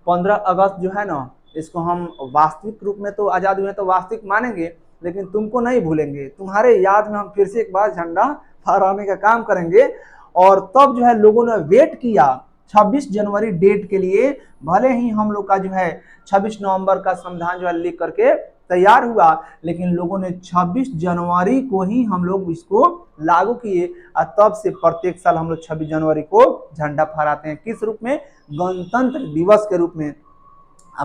15 अगस्त जो है ना, इसको हम वास्तविक रूप में तो आज़ाद हुए तो वास्तविक मानेंगे, लेकिन तुमको नहीं भूलेंगे। तुम्हारे याद में हम फिर से एक बार झंडा फहराने का काम करेंगे। और तब जो है लोगों ने वेट किया 26 जनवरी डेट के लिए। भले ही हम लोग का जो है 26 नवंबर का संविधान जो है लिख करके तैयार हुआ, लेकिन लोगों ने 26 जनवरी को ही हम लोग इसको लागू किए। और तब से प्रत्येक साल हम लोग 26 जनवरी को झंडा फहराते हैं। किस रूप में? गणतंत्र दिवस के रूप में।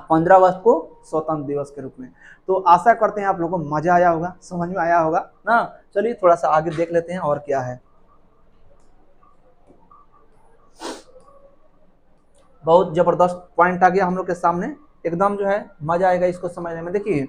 15 अगस्त को स्वतंत्र दिवस के रूप में। तो आशा करते हैं आप लोगों को मजा आया होगा, समझ में आया होगा ना। चलिए थोड़ा सा आगे देख लेते हैं और क्या है। बहुत जबरदस्त पॉइंट आ गया हम लोग के सामने, एकदम जो है मजा आएगा इसको समझने में। देखिए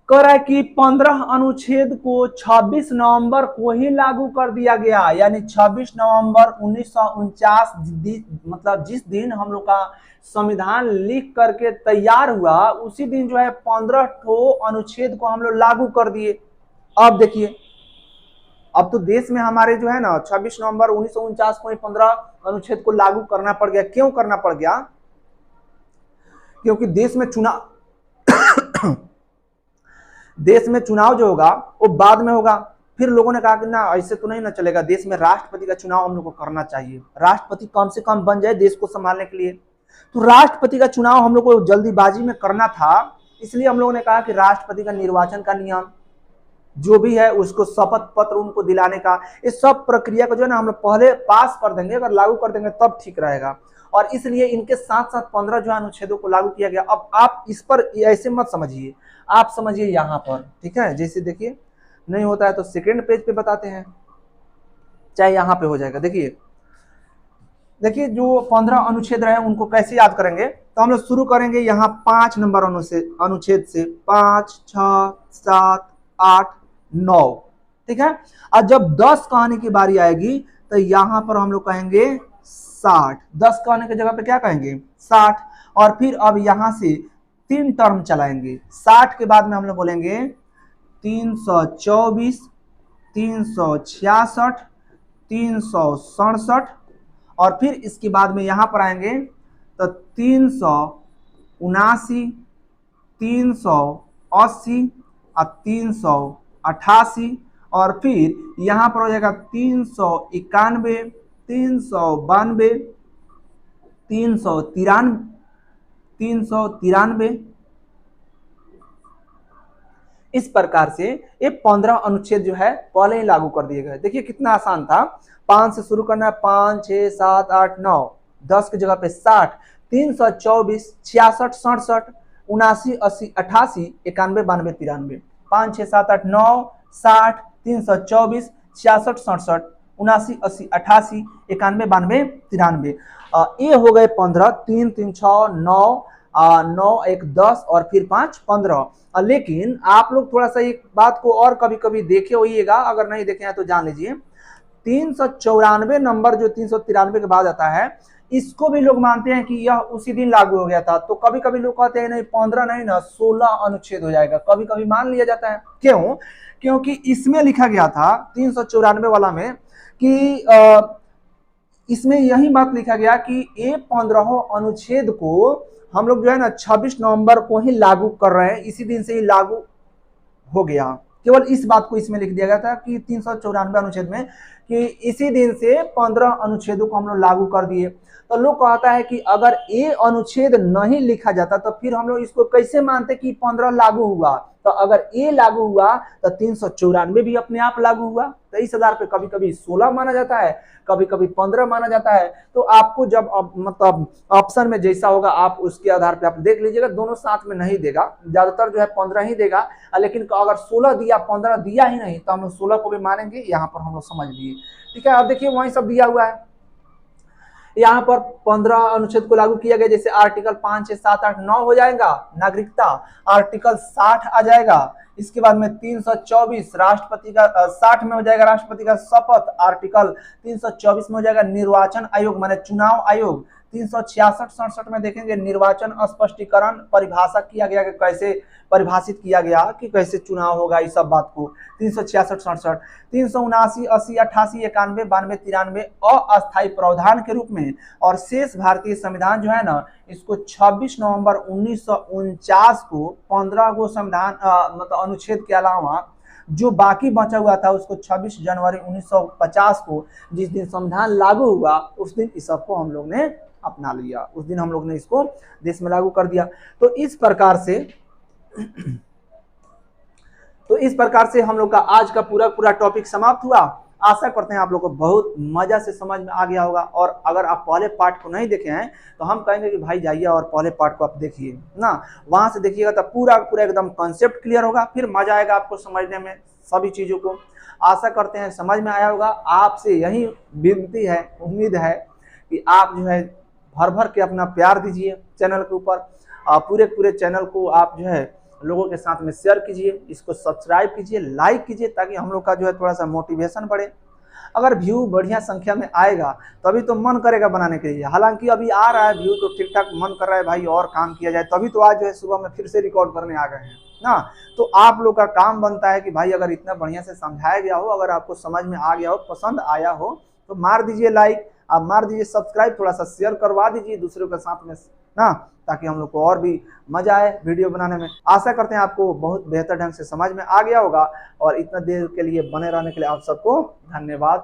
कह रहा है कि 15 अनुच्छेद को 26 नवंबर को ही लागू कर दिया गया, यानी 26 नवंबर 1949 मतलब जिस दिन हम लोग का संविधान लिख करके तैयार हुआ, उसी दिन जो है 15 अनुच्छेद को हम लोग लागू कर दिए। अब देखिए, अब तो देश में हमारे जो है ना 26 नवंबर 1949 को 15 अनुच्छेद को लागू करना पड़ गया। क्यों करना पड़ गया? क्योंकि देश में चुनाव जो होगा वो बाद में होगा। फिर लोगों ने कहा कि ना ऐसे तो नहीं ना चलेगा, देश में राष्ट्रपति का चुनाव हम लोग को करना चाहिए, राष्ट्रपति कम से कम बन जाए देश को संभालने के लिए। तो राष्ट्रपति का चुनाव हम लोग को जल्दीबाजी में करना था, इसलिए हम लोगों ने कहा कि राष्ट्रपति का निर्वाचन का नियम जो भी है उसको शपथ पत्र उनको दिलाने का, इस सब प्रक्रिया को जो है ना हम लोग पहले पास कर देंगे, अगर लागू कर देंगे तब ठीक रहेगा। और इसलिए इनके साथ साथ 15 जो अनुच्छेदों को लागू किया गया। अब आप इस पर ऐसे मत समझिए, आप समझिए यहाँ पर, ठीक है। जैसे देखिए नहीं होता है तो सेकेंड पेज पे बताते हैं, चाहे यहाँ पे हो जाएगा। देखिए जो 15 अनुच्छेद रहे उनको कैसे याद करेंगे, तो हम लोग शुरू करेंगे यहाँ 5 नंबर अनुच्छेद से, 5, 6, 7, 8, 9, ठीक है। और जब 10 कहने की बारी आएगी तो यहाँ पर हम लोग कहेंगे 60। 10 कहने की जगह पे क्या कहेंगे? 60। और फिर अब यहाँ से 3 टर्म चलाएंगे। 60 के बाद में हम लोग बोलेंगे 324, 366, 367, और फिर इसके बाद में यहाँ पर आएंगे तो 379, 380 और 388, और फिर यहाँ पर हो जाएगा 391, 392, 393। इस प्रकार से ये 15 अनुच्छेद जो है पहले ही लागू कर दिए गए। देखिए कितना आसान था, 5 से शुरू करना है, 5, 6, 7, 8, 9, 10 की जगह पे 60, 324, 66, 67, 79, 80, 88, 91, 92, 93, 5, 6, 7, 8, 9, 60, 324, 66, 67, 79, 80, 88, 91, 92, 93। ये हो गए 15, 3, 3, 6, 9, 9, 1, 10 और फिर 5, 15। लेकिन आप लोग थोड़ा सा एक बात को और कभी कभी देखे होइएगा, अगर नहीं देखे हैं तो जान लीजिए, 394 नंबर जो 393 के बाद आता है, इसको भी लोग मानते हैं कि यह उसी दिन लागू हो गया था। तो कभी कभी लोग कहते हैं नहीं 15 नहीं ना 16 अनुच्छेद हो जाएगा, कभी कभी मान लिया जाता है। क्यों? क्योंकि इसमें लिखा गया था 394 वाला में कि इसमें यही बात लिखा गया कि ये 15 अनुच्छेद को हम लोग जो है ना 26 नवंबर को ही लागू कर रहे हैं, इसी दिन से ही लागू हो गया। केवल इस बात को इसमें लिख दिया गया था कि 394 अनुच्छेद में कि इसी दिन से 15 अनुच्छेदों को हम लोग लागू कर दिए। तो लोग कहता है कि अगर ये अनुच्छेद नहीं लिखा जाता तो फिर हम लोग इसको कैसे मानते कि 15 लागू हुआ। तो अगर ये लागू हुआ तो 394 भी अपने आप लागू हुआ। तो इस आधार पे कभी कभी 16 माना जाता है, कभी कभी 15 माना जाता है। तो आपको जब मतलब ऑप्शन में जैसा होगा आप उसके आधार पे आप देख लीजिएगा, दोनों साथ में नहीं देगा, ज्यादातर जो है 15 ही देगा। लेकिन अगर 16 दिया 15 दिया ही नहीं तो हम लोग 16 को भी मानेंगे। यहाँ पर हम लोग समझ लिए, ठीक है। अब देखिए वही सब दिया हुआ है, यहाँ पर 15 अनुच्छेद को लागू किया गया। जैसे आर्टिकल 5, 6, 7, 8, 9 हो जाएगा नागरिकता, आर्टिकल 60 आ जाएगा। इसके बाद में 324 राष्ट्रपति का 60 में हो जाएगा राष्ट्रपति का शपथ। आर्टिकल 324 में हो जाएगा निर्वाचन आयोग माने चुनाव आयोग। 366, 67 में देखेंगे निर्वाचन स्पष्टीकरण, परिभाषा किया गया कि कैसे परिभाषित किया गया कि कैसे चुनाव होगा, इस सब बात को। 366, 67, 379, 80, 88, 91, 92, 93 अस्थायी प्रावधान के रूप में। और शेष भारतीय संविधान जो है ना, इसको 26 नवंबर 1949 को 15 गो संविधान मतलब अनुच्छेद के अलावा जो बाकी बचा हुआ था उसको 26 जनवरी 1950 को जिस दिन संविधान लागू हुआ उस दिन इस सबको हम लोग ने अपना लिया, उस दिन हम लोग ने इसको देश में लागू कर दिया। तो इस प्रकार से हम लोग का आज का पूरा टॉपिक समाप्त हुआ। आशा करते हैं आप लोग को बहुत मजा से समझ में आ गया होगा। और अगर आप पहले पार्ट को नहीं देखे हैं तो हम कहेंगे कि भाई जाइए और पहले पार्ट को आप देखिए ना, वहां से देखिएगा तो पूरा एकदम कॉन्सेप्ट क्लियर होगा, फिर मजा आएगा आपको समझने में सभी चीजों को। आशा करते हैं समझ में आया होगा। आपसे यही विनती है, उम्मीद है कि आप जो है भर भर के अपना प्यार दीजिए चैनल के ऊपर। पूरे चैनल को आप जो है लोगों के साथ में शेयर कीजिए, इसको सब्सक्राइब कीजिए, लाइक कीजिए, ताकि हम लोग का जो है थोड़ा सा मोटिवेशन बढ़े। अगर व्यू बढ़िया संख्या में आएगा तभी तो मन करेगा बनाने के लिए। हालांकि अभी आ रहा है व्यू तो ठीक ठाक, मन कर रहा है भाई और काम किया जाए, तभी तो आज जो है सुबह में फिर से रिकॉर्ड करने आ गए हैं ना। तो आप लोग का काम बनता है कि भाई अगर इतना बढ़िया से समझाया गया हो, अगर आपको समझ में आ गया हो, पसंद आया हो तो मार दीजिए लाइक, आप मार दीजिए सब्सक्राइब, थोड़ा सा शेयर करवा दीजिए दूसरों के साथ में ना, ताकि हम लोग को और भी मजा आए वीडियो बनाने में। आशा करते हैं आपको बहुत बेहतर ढंग से समझ में आ गया होगा। और इतना देर के लिए बने रहने के लिए आप सबको धन्यवाद।